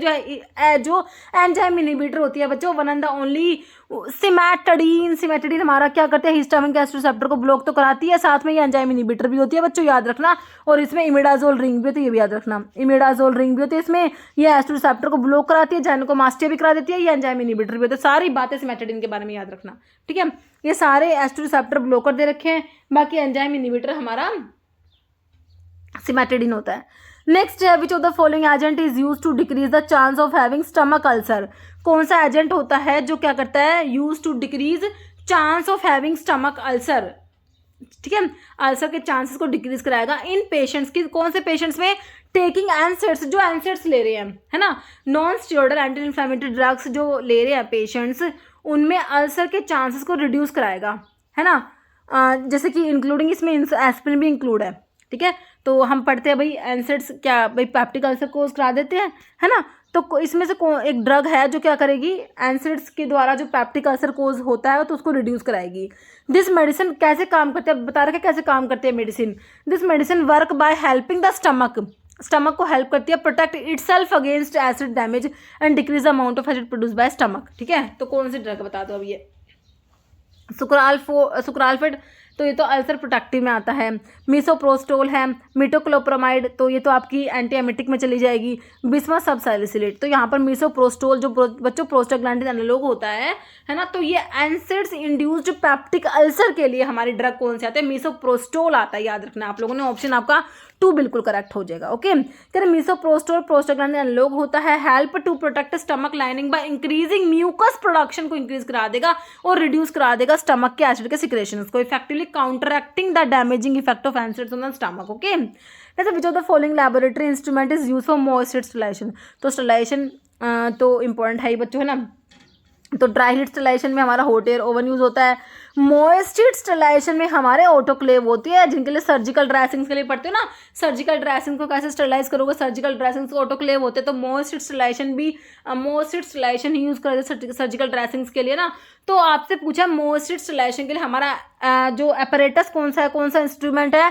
जो enzyme inhibitor होती है बच्चों, one and the only cimetidine. Cimetidine हमारा क्या करते हैं, हिस्टामिन के H2 रिसेप्टर को ब्लॉक तो कराती है, साथ में ये एंजाइम इनिबिटर भी होती है बच्चों, याद रखना। और इसमें इमिडाजोल रिंग भी होती है, ये भी याद रखना, इमिडाजोल रिंग भी होती है इसमें, ये H2 रिसेप्टर को ब्लॉक कराती है, जाइनेकोमास्टिया भी करा देती है, ये एंजाइम इनिबिटर भी होता है। सारी बातें सिमेटिडीन के बारे में याद रखना, ठीक है। ये सारे H2 रिसेप्टर ब्लॉकर दे रखे हैं, बाकी एंजाइम इनिबिटर हमारा सिमेट्रिडिन होता है। नेक्स्ट है which of the following agent is use to decrease the chance of having stomach ulcer. कौन सा एजेंट होता है जो क्या करता है, use to decrease chance of having stomach ulcer, ठीक है, अल्सर के चांसेस को डिक्रीज कराएगा इन पेशेंट्स की, कौन से पेशेंट्स में, टेकिंग एनसेड्स, जो एनसेड्स ले रहे हैं, है ना, non steroidal anti inflammatory drugs जो ले रहे हैं पेशेंट्स, उनमें अल्सर के चांसेस को रिड्यूस कराएगा, है ना, जैसे कि इंक्लूडिंग इसमें एस्पिरिन भी इंक्लूड है, ठीक है। तो हम पढ़ते हैं भाई एनसेड्स क्या भाई पैप्टिक अल्सर कोज करा देते हैं, है ना, तो इसमें से एक ड्रग है जो क्या करेगी, एनसेड्स के द्वारा जो पैप्टिक अल्सर कोज होता है तो उसको रिड्यूस कराएगी। दिस मेडिसिन कैसे काम करते हैं, बता रखे कैसे काम करते हैं medicine. This medicine work by helping the stomach को हेल्प करती है protect itself against acid damage and decrease the amount of acid produce by stomach, ठीक है। तो कौन सी ड्रग बता दो अब ये, सुक्राल्फेट, तो ये तो अल्सर प्रोटेक्टिव में आता है। मिसोप्रोस्टोल है, मिटोक्लोप्रोमाइड, तो ये तो आपकी एंटी एमिटिक में चली जाएगी। बिस्मा सबसैलिसिलेट, तो यहाँ पर मिसोप्रोस्टोल जो बच्चों प्रोस्टाग्लैंडिन एनालॉग होता है ना, तो ये एनसेड्स इंड्यूस्ड पैप्टिक अल्सर के लिए हमारी ड्रग कौन से आते हैं, मिसोप्रोस्टोल आता है, याद रखना आप लोगों ने, ऑप्शन आपका 2 बिल्कुल करेक्ट हो जाएगा। ओके, कह मिसोप्रोस्टोल प्रोस्टाग्लैंडिन एनालॉग होता है, help to protect stomach lining by increasing mucus production को इंक्रीज करा देगा और रिड्यूस करा देगा स्टमक के एसिड के सिक्रेशंस को, effectively counteracting the damaging effect of acids on the stomach. Okay, जैसे which of the following laboratory instrument is use for moisture sterilisation, तो स्टरलाइजेशन तो इंपॉर्टेंट है ही बच्चों, है ना, तो ड्राई हीट स्टरलाइजेशन में हमारा हॉट एयर ओवन यूज होता है। मॉइस्ट हीट स्टरलाइजेशन में हमारे ऑटोक्लेव होती है, जिनके लिए सर्जिकल ड्रेसिंग्स के लिए पढ़ते हो ना, सर्जिकल ड्रेसिंग को कैसे स्टरलाइज करोगे, सर्जिकल ड्रेसिंग्स को ऑटोक्लेव होते हैं, तो मॉइस्ट हीट स्टरलाइजेशन ही यूज करते हैं सर्जिकल ड्रेसिंग्स के लिए ना। तो आपसे पूछा मॉइस्ट हीट स्टरलाइजेशन के लिए हमारा जो अपैरेटस कौन सा है, कौन सा इंस्ट्रूमेंट है,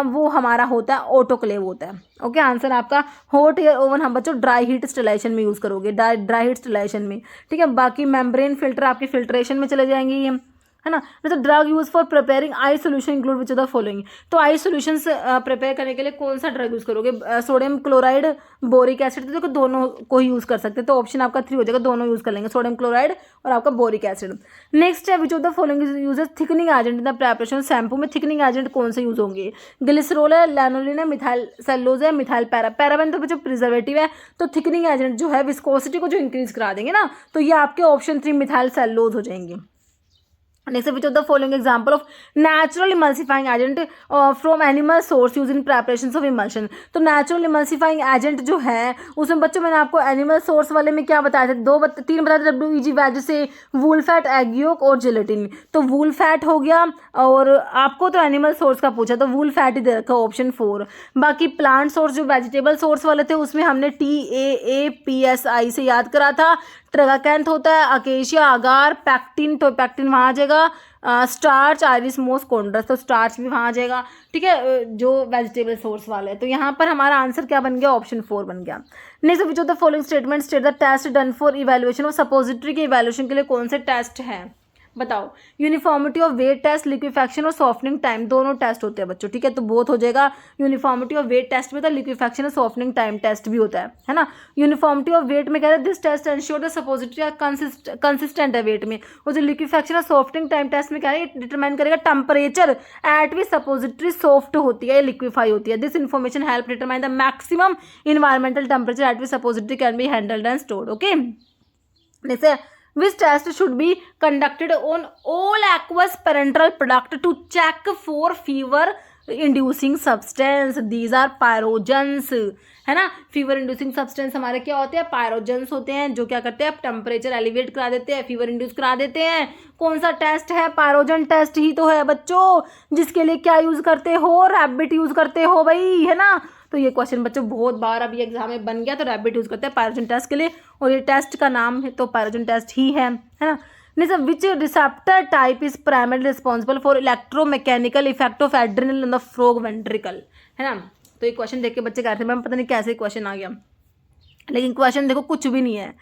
वो हमारा होता है ऑटोक्लेव होता है। ओके, आंसर आपका हॉट एयर ओवन हम बच्चों ड्राई हीट स्टरलाइजेशन में यूज करोगे, ड्राई हीट स्टरलाइजेशन में, ठीक है। बाकी मेम्ब्रेन फिल्टर आपके फिल्ट्रेशन में चले जाएंगे ये, है ना। तो drug use for preparing I solution include which of the following, तो आई सोल्यूशंस प्रिपेयर करने के लिए कौन सा ड्रग यूज करोगे, सोडियम क्लोराइड, बोरिक एसिड, तो देखो दोनों को ही यूज कर सकते हैं, तो ऑप्शन आपका 3 हो जाएगा, दोनों यूज कर लेंगे, सोडियम क्लोराइड और आपका बोरिक एसिड। नेक्स्ट है which of the following uses thickening agent in the preparation shampoo में, थिकनिंग एजेंट कौन से यूज होंगे, ग्लिसरॉल है, लैनोलिन है, मिथाइल सेलुलोज है, मिथाइल पैराबेन, तो बच्चों प्रिजर्वेटिव है, तो थिकनिंग एजेंट जो है विस्कोसिटी को जो इंक्रीज करा देंगे ना, तो ये आपके ऑप्शन 3 मिथाइल सेलुलोज हो जाएंगे। Next, which of the following example of natural emulsifying agent from animal source used in preparations of emulsion, तो natural emulsifying agent जो है उसमें बच्चों मैंने आपको एनिमल सोर्स वाले में क्या बताया था, 3 बताए थे, WEG वैज से वूल फैट, एग योक और जेलेटिन, तो वूल फैट हो गया, और आपको तो एनिमल सोर्स का पूछा तो वूल फैट ही दे रखा ऑप्शन 4। बाकी प्लांट सोर्स जो वेजिटेबल सोर्स वाले थे उसमें हमने TAAPSI से याद करा था, ट्रगाकैंथ होता है, अकेशिया, अगार, पैक्टिन, तो पैक्टिन वहाँ आ जाएगा, स्टार्च, आयरिस मोस, कोंड्रस, तो स्टार्च भी वहाँ आ जाएगा, ठीक है, जो वेजिटेबल सोर्स वाला है। तो यहाँ पर हमारा आंसर क्या बन गया, ऑप्शन 4 बन गया। Next, which of the following statement state the test done for evaluation of suppository के इवैल्यूएशन के लिए कौन से टेस्ट हैं, बताओ। Uniformity of weight test, liquefaction और सॉफ्टनिंग टाइम, दोनों टेस्ट होते हैं बच्चों, ठीक है, तो बहुत हो जाएगा। यूनिफॉर्मिटी ऑफ वेट टेस्ट में तो लिक्विफैक्शन और सॉफ्टनिंग टाइम टेस्ट भी होता है ना। यूनिफॉर्मिटी ऑफ वेट में कह रहे हैं this test ensure the suppository consistent है वेट में, और जो लिक्विफैक्शन और सॉफ्टनिंग टाइम टेस्ट में कह रहे हैं डिटरमाइन करेगा temperature at which suppository soft होती है, लिक्विफाई होती है। This information help determine the maximum environmental temperature at which suppository can be handled and stored. Okay, जैसे which test should be conducted on all aqueous parenteral product to check for fever inducing substance, these are pyrogens, है ना। Fever inducing substance हमारे क्या होते हैं, pyrogens होते हैं, जो क्या करते हैं टेम्परेचर एलिवेट करा देते हैं, फीवर इंड्यूस करा देते हैं। कौन सा टेस्ट है, पायरोजन टेस्ट ही तो है बच्चों, जिसके लिए क्या यूज करते हो, रैबिट यूज करते हो भाई, है ना। तो ये क्वेश्चन बच्चों बहुत बार अभी एग्जाम में बन गया, तो रैबिट यूज करते हैं पायरोजन टेस्ट के लिए, और ये टेस्ट का नाम है तो पायरोजन टेस्ट ही है ना। Next, which receptor type is primary responsible for electromechanical effect of adrenal in the frog ventricle, है ना। तो ये क्वेश्चन देख के बच्चे कह रहे थे मैम पता नहीं कैसे क्वेश्चन आ गया, लेकिन क्वेश्चन देखो कुछ भी नहीं है।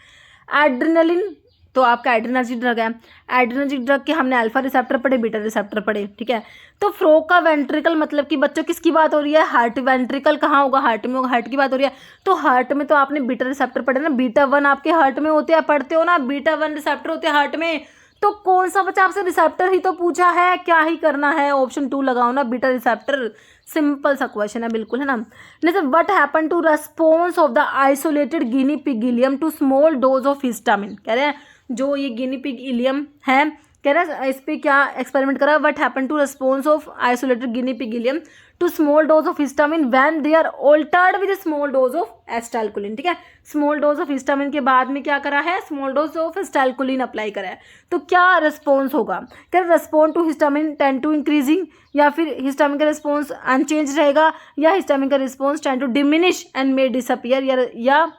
एड्रेनलिन तो आपका एड्रेनर्जिक ड्रग है, एड्रेनर्जिक ड्रग के हमने अल्फा रिसेप्टर पढ़े, बीटा रिसेप्टर पढ़े, ठीक है। तो फ्रॉग का वेंट्रिकल मतलब कि बच्चों किसकी बात हो रही है, हार्ट, वेंट्रिकल कहाँ होगा, हार्ट में होगा, हार्ट की बात हो रही है। तो हार्ट में तो आपने बीटा रिसेप्टर पढ़े ना, बीटा 1 आपके हार्ट में होते हैं, पढ़ते हो ना, बीटा 1 रिसेप्टर होते हैं हार्ट में, तो कौन सा बच्चा आपसे रिसेप्टर ही तो पूछा है, क्या ही करना है, ऑप्शन 2 लगाओ ना, बीटा रिसेप्टर। सिंपल सा क्वेश्चन है बिल्कुल, है ना। जैसे what happen to response of the isolated guinea pig ileum to small dose of histamine. कह रहे हैं जो ये गिनी पिग इलियम है, कह रहे हैं इस पे क्या एक्सपेरिमेंट करा, what happen to response of isolated guinea pig ileum to small dose of histamine when they are altered with small dose of acetylcholine. ठीक है, स्मॉल डोज ऑफ हिस्टामिन के बाद में क्या करा है, small dose of acetylcholine apply करा है, तो क्या रिस्पॉन्स होगा। क्या respond to histamine tend to increasing, या फिर हिस्टामिन का रिस्पॉन्स अनचेंज रहेगा, या हिस्टामिन का response tend to diminish and may disappear, या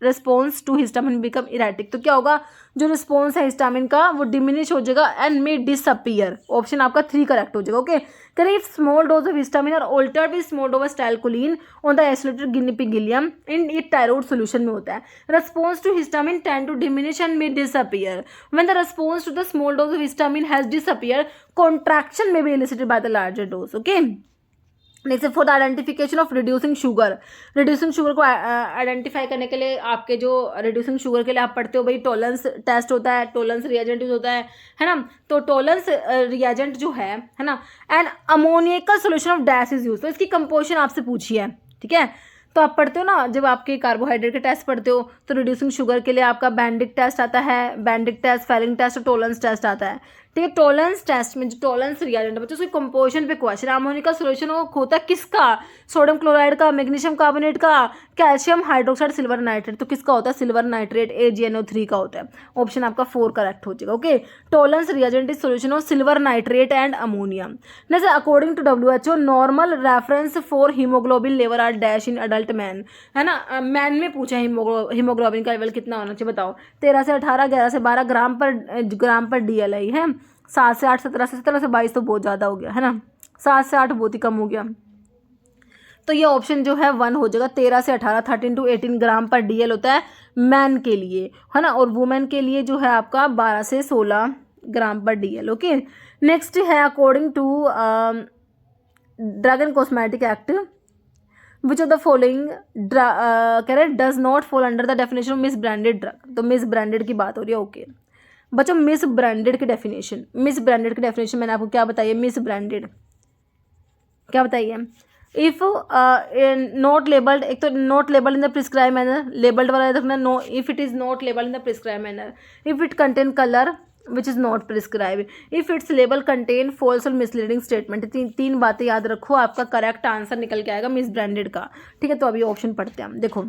response to histamine become erratic. तो क्या होगा, जो रिस्पॉन्स है हिस्टामिन का वो डिमिनिश हो जाएगा एंड मे डिसअपियर। ऑप्शन आपका 3 करेक्ट हो जाएगा। ओके, करें if small dose of histamine are altered with small dose of acetylcholine on the isolated guinea pig ileum in it Tyrode solution में होता है, response to histamine tend to diminish and may disappear. When the response to the small dose of histamine has disappear, contraction may be elicited by the larger dose. Okay, next for the identification of reducing sugar. Reducing sugar को identify करने के लिए आपके जो reducing sugar के लिए आप पढ़ते हो भाई, टॉलरेंस टेस्ट होता है, टॉलरेंस रिएजेंट यूज होता है ना। तो टॉलरेंस रिएजेंट जो है ना, and ammoniacal solution of dash is use. तो इसकी कंपोजिशन आपसे पूछी है, ठीक है। तो आप पढ़ते हो ना, जब आपके कार्बोहाइड्रेट के टेस्ट पढ़ते हो तो रिड्यूसिंग शुगर के लिए आपका बैंडिक टेस्ट आता है, बैंडिक टेस्ट, फेलिंग टेस्ट और टॉलरेंस टेस्ट आता है, ठीक है। टॉलरेंस टेस्ट में जो टॉलरेंस रिएजेंट बच्चों उसकी कंपोजिशन पे क्वेश्चन, अमोनियम सोल्यूशन होता है किसका, सोडियम क्लोराइड का, मैग्नीशियम कार्बोनेट का, कैल्शियम हाइड्रोक्साइड, सिल्वर नाइट्रेट। तो किसका होता है, सिल्वर नाइट्रेट, AgNO3 का होता है। ऑप्शन आपका 4 करेक्ट हो जाएगा। Okay, Tollens reagent is solution of silver nitrate and ammonium. जैसे according to WHO normal reference for haemoglobin level are dash in adult man, है ना। मैन में पूछा हीमोग्लोबिन का लेवल कितना होना चाहिए, बताओ। 13 से 18, 11 से 12 ग्राम पर DLI है, 7 से 8, 17 से 17 से 22 तो बहुत ज़्यादा हो गया, है ना। 7 से 8 बहुत ही कम हो गया, तो ये ऑप्शन जो है 1 हो जाएगा। 13 से 18, 13 to 18 ग्राम पर DL होता है मैन के लिए, है ना, और वुमेन के लिए जो है आपका 12 से 16 gram per DL। Okay, next है according to drug and cosmetic act which of the following कह रहे does not fall under the definition of misbranded drug. तो मिस ब्रांडेड की बात हो रही है। ओके बच्चों, मिस ब्रांडेड की डेफिनेशन, मिस ब्रांडेड की डेफिनेशन मैंने आपको क्या बताई है, मिस ब्रांडेड क्या बताइए, इफ नॉट लेबल्ड, एक तो not labelled in the prescribe manner, labelled वाला रखना नो, if it is not labelled in the prescribe manner, if it contain colour which is not prescribe, if its label contain false और misleading statement. तीन बातें याद रखो, आपका correct answer निकल के आएगा मिस ब्रांडेड का, ठीक है। तो अभी ऑप्शन पढ़ते हैं हम, देखो।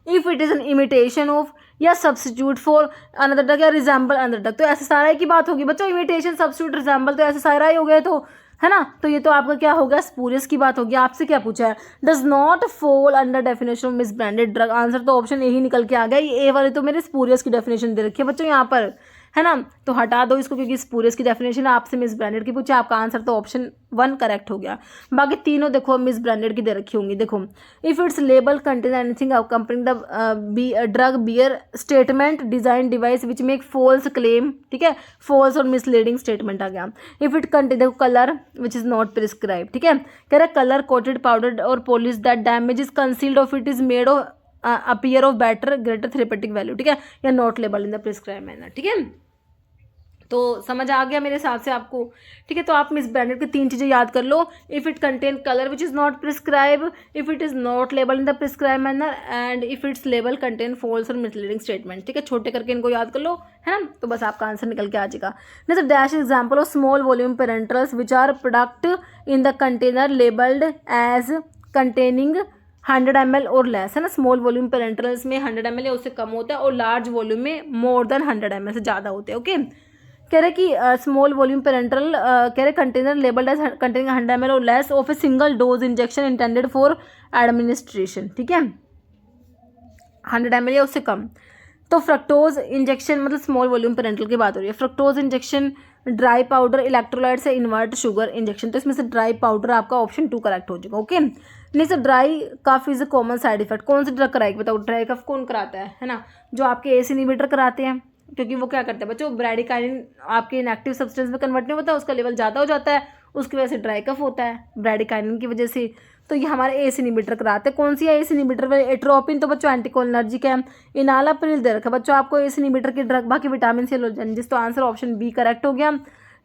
If it is an imitation of या सब्सिट्यूट फॉर अनदर ड्रग या रिजेंबल अनदर ड्रग, तो ऐसे सारा की बात होगी बच्चों। इमिटेशन, सब्सिट्यूट, रिजेंबल, तो ऐसे सारा ही हो गया, तो है ना। तो ये तो आपका क्या हो गया, स्पूरियस की बात होगी। आपसे क्या पूछा है, does not fall under definition of misbranded drug. Answer तो ऑप्शन यही निकल के आ गया। ये ए वाले तो मेरे स्पूरियस की डेफिनेशन दे रखी है बच्चों यहाँ पर, है ना। तो हटा दो इसको, क्योंकि स्पूरियस की डेफिनेशन आपसे मिस ब्रांडेड की पूछा, आपका आंसर तो ऑप्शन 1 करेक्ट हो गया। बाकी तीनों देखो मिस ब्रांडेड की दे रखी होंगी। देखो, if its label contain anything accompanying the drug bear statement design device which make false claim, ठीक है, फॉल्स और मिसलीडिंग स्टेटमेंट आ गया। इफ इट कंटेन, देखो, colour which is not prescribe, ठीक है, कह रहा है कलर कोटेड पाउडर और polish that damage is concealed of it is made of appear of better greater therapeutic value, ठीक है, या not label in the prescribe manner, ठीक है। तो समझ आ गया मेरे हिसाब से आपको, ठीक है। तो आप मिस ब्रांडेड की 3 चीज़ें याद कर लो। If it contain colour which is not prescribe, if it is not label in the prescribe manner, and if its label contain false और मिसलीडिंग स्टेटमेंट, ठीक है। छोटे करके इनको याद कर लो, है ना। तो बस आपका आंसर निकल के आ जाएगा। Next, dash example of small volume parenterals which are product in the container labelled as containing 100 ml और लेस, है ना। स्मॉल वॉल्यूम पेरेंट्रल्स में 100 ml या उससे कम होता है, और लार्ज वॉल्यूम में मोर देन 100 ml से ज़्यादा होते हैं। ओके, कह रहे कि स्मॉल वॉल्यूम पेरेंट्रल, कह रहे container labelled as containing 100 ml और less of a single dose injection intended for administration, ठीक है, 100 ml या उससे कम। तो फ्रक्टोज इंजेक्शन मतलब स्मॉल वॉल्यूम पेरेंट्रल की बात हो रही है। Fructose injection, dry powder, electrolyte से इन्वर्ट शुगर इंजेक्शन, तो इसमें से ड्राई पाउडर आपका ऑप्शन 2 करेक्ट हो जाएगा। Okay, next, dry cough is a common side effect. कौन सी ड्रग कराएगी, बताओ। ड्राई कफ कौन कराता है ना, जो आपके ACE इनहिबिटर कराते हैं, क्योंकि वो क्या करते हैं बच्चों, ब्रैडिकाइनिन आपके इनएक्टिव सब्सटेंस में कन्वर्ट नहीं होता, उसका लेवल ज़्यादा हो जाता है, उसकी वजह से ड्राई कफ होता है ब्रैडिकाइनिन की वजह से। तो ये हमारे एस इनहिबिटर कराते हैं। कौन सी है एस इनहिबिटर? एट्रोपिन तो बच्चों एंटीकोलिनर्जिक है। इनालाप्रिल दे रखा है बच्चों आपको एस इनहिबिटर की ड्रग, बाकी विटामिन सी लोजेंजिस। तो आंसर ऑप्शन बी करेक्ट हो गया।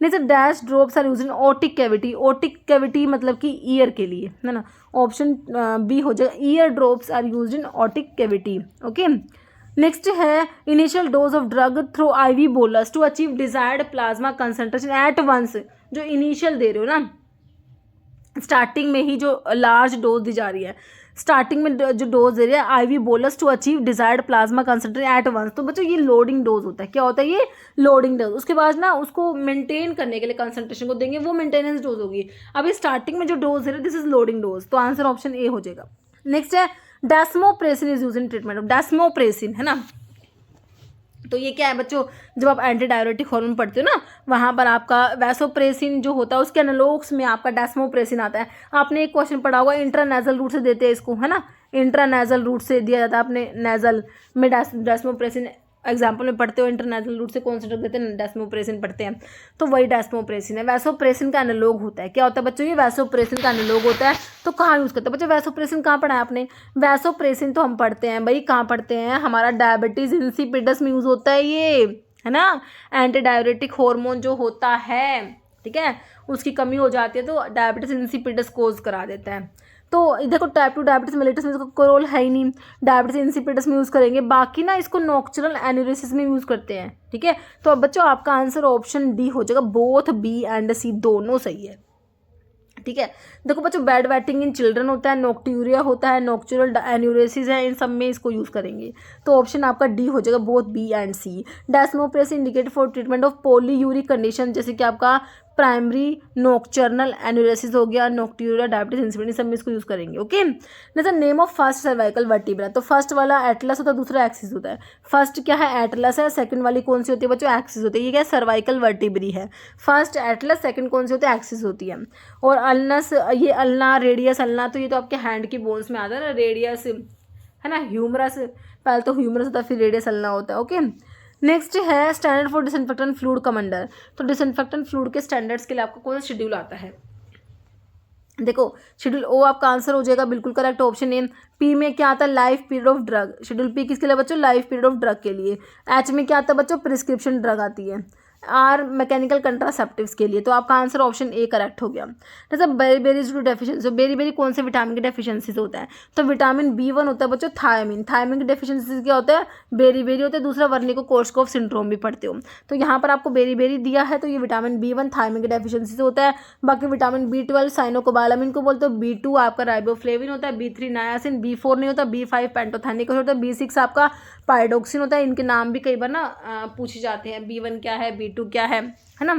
Next dash drops are used in otic cavity. Otic cavity मतलब कि ईयर के लिए, है ना, ऑप्शन बी हो जाएगा, ear drops are used in otic cavity. Okay, next है initial dose of drug through IV bolus to achieve desired plasma concentration at once. जो इनिशियल दे रहे हो ना, स्टार्टिंग में ही जो लार्ज डोज दी जा रही है, स्टार्टिंग में जो डोज दे रही है IV bolus to achieve desired plasma concentration at once, तो बच्चों ये लोडिंग डोज होता है। क्या होता है ये? Loading dose. उसके बाद ना उसको मेंटेन करने के लिए कंसंट्रेशन को देंगे, वो मेंटेनेंस डोज होगी। अभी स्टार्टिंग में जो डोज दे रहे दिस इज लोडिंग डोज, तो आंसर ऑप्शन ए हो जाएगा। नेक्स्ट है desmopressin is use in treatment of, desmopressin है ना, तो ये क्या है बच्चों, जब आप एंटी डायरेटिक हार्मोन पढ़ते हो ना, वहाँ पर आपका वैसोप्रेसिन जो होता है उसके एनालॉग्स में आपका डेस्मोप्रेसिन आता है। आपने एक क्वेश्चन पढ़ा होगा, इंट्रानेजल रूट से देते हैं इसको, है ना, इंट्रानेजल रूट से दिया जाता है, आपने नेजल में डेस्मोप्रेसिन एग्जाम्पल में पढ़ते हो, इंटरनेशनल रूट से कौन सा ड्रग देते हैं? डेस्मोप्रेसिन पढ़ते हैं, तो वही डेस्मोप्रेसिन है। वैसोप्रेसिन का एनालॉग होता है। क्या होता है बच्चों? ये वैसोप्रेसिन का एनालॉग होता है। तो कहाँ यूज़ करते हैं बच्चों? वैसोप्रेसिन कहाँ पढ़ा है आपने? वैसोप्रेसिन तो हम पढ़ते हैं भाई, कहाँ पढ़ते हैं? हमारा डायबिटीज इंसिपिडस में यूज़ होता है ये, है ना, एंटी डायरेटिक हार्मोन जो होता है, ठीक है, उसकी कमी हो जाती है तो डायबिटीज इंसिपिडस कोज करा देता है। तो देखो टाइप 2 डायबिटीज मेलिटस में इसका कोई रोल है ही नहीं, डायबिटीज इंसिपिडस में यूज़ करेंगे, बाकी ना इसको नॉक्चुरल एन्यूरिसिस में यूज़ करते हैं। ठीक है, तो अब बच्चों आपका आंसर ऑप्शन डी हो जाएगा, बोथ बी एंड सी दोनों सही है। ठीक है, देखो बच्चों बेड वेटिंग इन चिल्ड्रन होता है, नोक्ट्यूरिया होता है, नॉक्चुरल एन्यूरेसिस है, इन सब में इसको यूज़ करेंगे। तो ऑप्शन आपका डी हो जाएगा, both B and C. Desmopressin indicate for treatment of polyuric condition, जैसे कि आपका प्राइमरी नोक्चर्नल एन्यूरेसिस हो गया, नोक्ट्यूरिया, डायबिटीज इंसिपिडस, सब में इसको यूज़ करेंगे। ओके, जैसे name of first cervical vertebra, तो फर्स्ट वाला एटलस होता है, दूसरा एक्सिस होता है। फर्स्ट क्या है? एटलस है। सेकंड वाली कौन सी होती है बच्चों? एक्सिस होती है। ये क्या है? सर्वाइकल वर्टिब्री है। फर्स्ट एटलस, सेकंड कौन सी होती है? एक्सिस होती है। और अल्नस, ये अल्ना, रेडियस, अल्ना, तो ये तो आपके हैंड की बोन्स में आता है ना, रेडियस है ना, ह्यूमरस, पहले तो ह्यूमरस होता है फिर रेडियस अल्ना होता है। ओके, नेक्स्ट है standard for disinfectant fluid commander, तो डिसइंफेक्टेंट फ्लूइड के स्टैंडर्ड्स के लिए आपको कौन सा शेड्यूल आता है? देखो शेड्यूल ओ आपका आंसर हो जाएगा बिल्कुल करेक्ट, ऑप्शन ए। पी में क्या आता है? Life period of drug, schedule P किसके लिए बच्चों? लाइफ पीरियड ऑफ ड्रग के लिए। एच में क्या आता है बच्चों? प्रिस्क्रिप्शन ड्रग आती है। आर मैकेनिकल कंट्रासेप्टिव्स के लिए, तो आपका आंसर ऑप्शन ए करेक्ट हो गया। जैसे बेरीबेरीज टू डेफिशिएंसी, बेरी कौन से विटामिन की डेफिशिएंसी से होता है? तो विटामिन B1 होता है बच्चों थायमिन, थायमिन की डेफिशिएंसी क्या होता है? बेरी होता है। दूसरा वर्निको-कोर्सकोफ सिंड्रोम भी पढ़ते हो, तो यहाँ पर आपको बेरी दिया है, तो ये विटामिन B1 थायमिन की डेफिशिएंसी से होता है। बाकी विटामिन B12 साइनोकोबालामिन को बोलते हो, B2 आपका राइबोफ्लेविन होता है, B3 नायासिन, B4 नहीं होता, B5 पेंटोथेनिक होता है, B6 आपका पायडोक्सिन होता है। इनके नाम भी कई बार ना पूछे जाते हैं, B1 क्या है, B2 क्या है ना।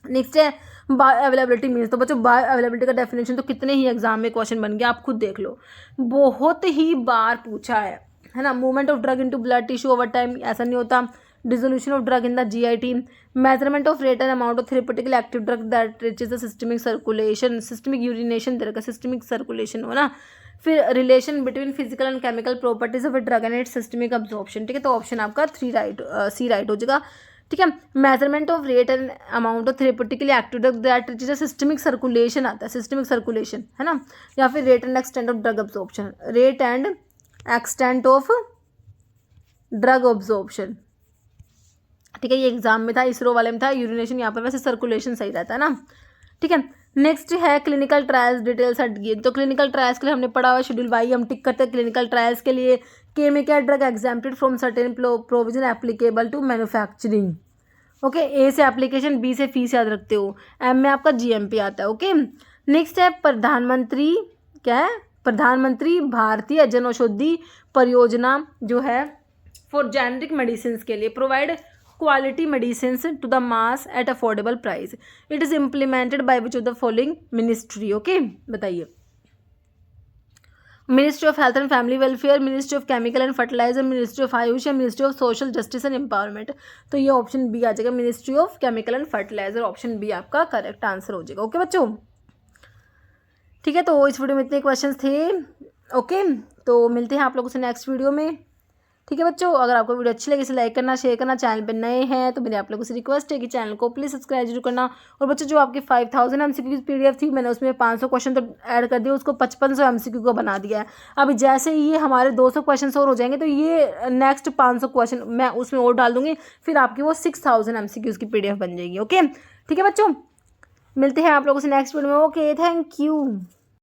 नेक्स्ट है बायो अवेलेबिलिटी मीन्स, तो बच्चों बायो अवेलेबिलिटी का डेफिनेशन तो कितने ही एग्जाम में क्वेश्चन बन गया, आप खुद देख लो, बहुत ही बार पूछा है ना। Movement of drug into blood tissue over time, ऐसा नहीं होता। Dissolution of drug in the GIT, measurement of rate and amount of therapeutically active drug that reaches the systemic circulation, systemic urination दे रखा, सिस्टमिक सर्कुलेशन हो ना। फिर relation between physical and chemical properties of a drug and its systemic absorption. ठीक है, तो option आपका सी right हो जाएगा। ठीक है, measurement of rate and amount of therapeutically active drug that reaches systemic circulation आता है, सिस्टमिक सर्कुलेशन है ना, या फिर rate and extent of drug absorption, rate and extent of drug absorption. ठीक है, ये एग्जाम में था, इसरो वाले में था, यूरिनेशन यहाँ पर वैसे सर्कुलेशन सही रहता है ना। ठीक है, नेक्स्ट है क्लिनिकल ट्रायल्स डिटेल्स हट गई, तो क्लिनिकल ट्रायल्स के लिए हमने पढ़ा हुआ शेड्यूल वाई हम टिक करते हैं क्लिनिकल ट्रायल्स के लिए। के में क्या? Drug exempted from certain provision applicable to manufacturing. Okay, A से एप्लीकेशन, बी से फीस याद रखते हो, एम में आपका GMP आता है। ओके, नेक्स्ट है प्रधानमंत्री, क्या है? प्रधानमंत्री भारतीय जन औषधि परियोजना जो है फॉर जेनेरिक मेडिसिन के लिए, provide quality medicines to the mass at affordable price. It is implemented by which of the following ministry? Okay, बताइए। Ministry of health and family welfare, ministry of chemical and fertiliser, ministry of AYUSH या ministry of social justice and empowerment. तो ये option B आ जाएगा, ministry of chemical and fertiliser, option B आपका correct answer हो जाएगा। Okay बच्चों, ठीक है, तो इस वीडियो में इतने क्वेश्चन थे। ओके, तो मिलते हैं आप लोगों से नेक्स्ट वीडियो में। ठीक है बच्चों, अगर आपको वीडियो अच्छी लगी इसे लाइक करना, शेयर करना, चैनल पर नए हैं तो मेरे आप लोगों से रिक्वेस्ट है कि चैनल को प्लीज़ सब्सक्राइब जरूर करना। और बच्चों जो आपकी 5000 MCQ की PDF थी मैंने उसमें 500 क्वेश्चन तो ऐड कर दिया, उसको 5500 MCQ को बना दिया है। अभी जैसे ही ये हमारे 200 क्वेश्चन और हो जाएंगे तो ये नेक्स्ट 500 क्वेश्चन मैं उसमें और डाल दूंगी, फिर आपकी वो 6000 MCQ की PDF बन जाएगी। ओके ठीक है बच्चों, मिलते हैं आप लोगों से नेक्स्ट वीडियो में। Okay thank you.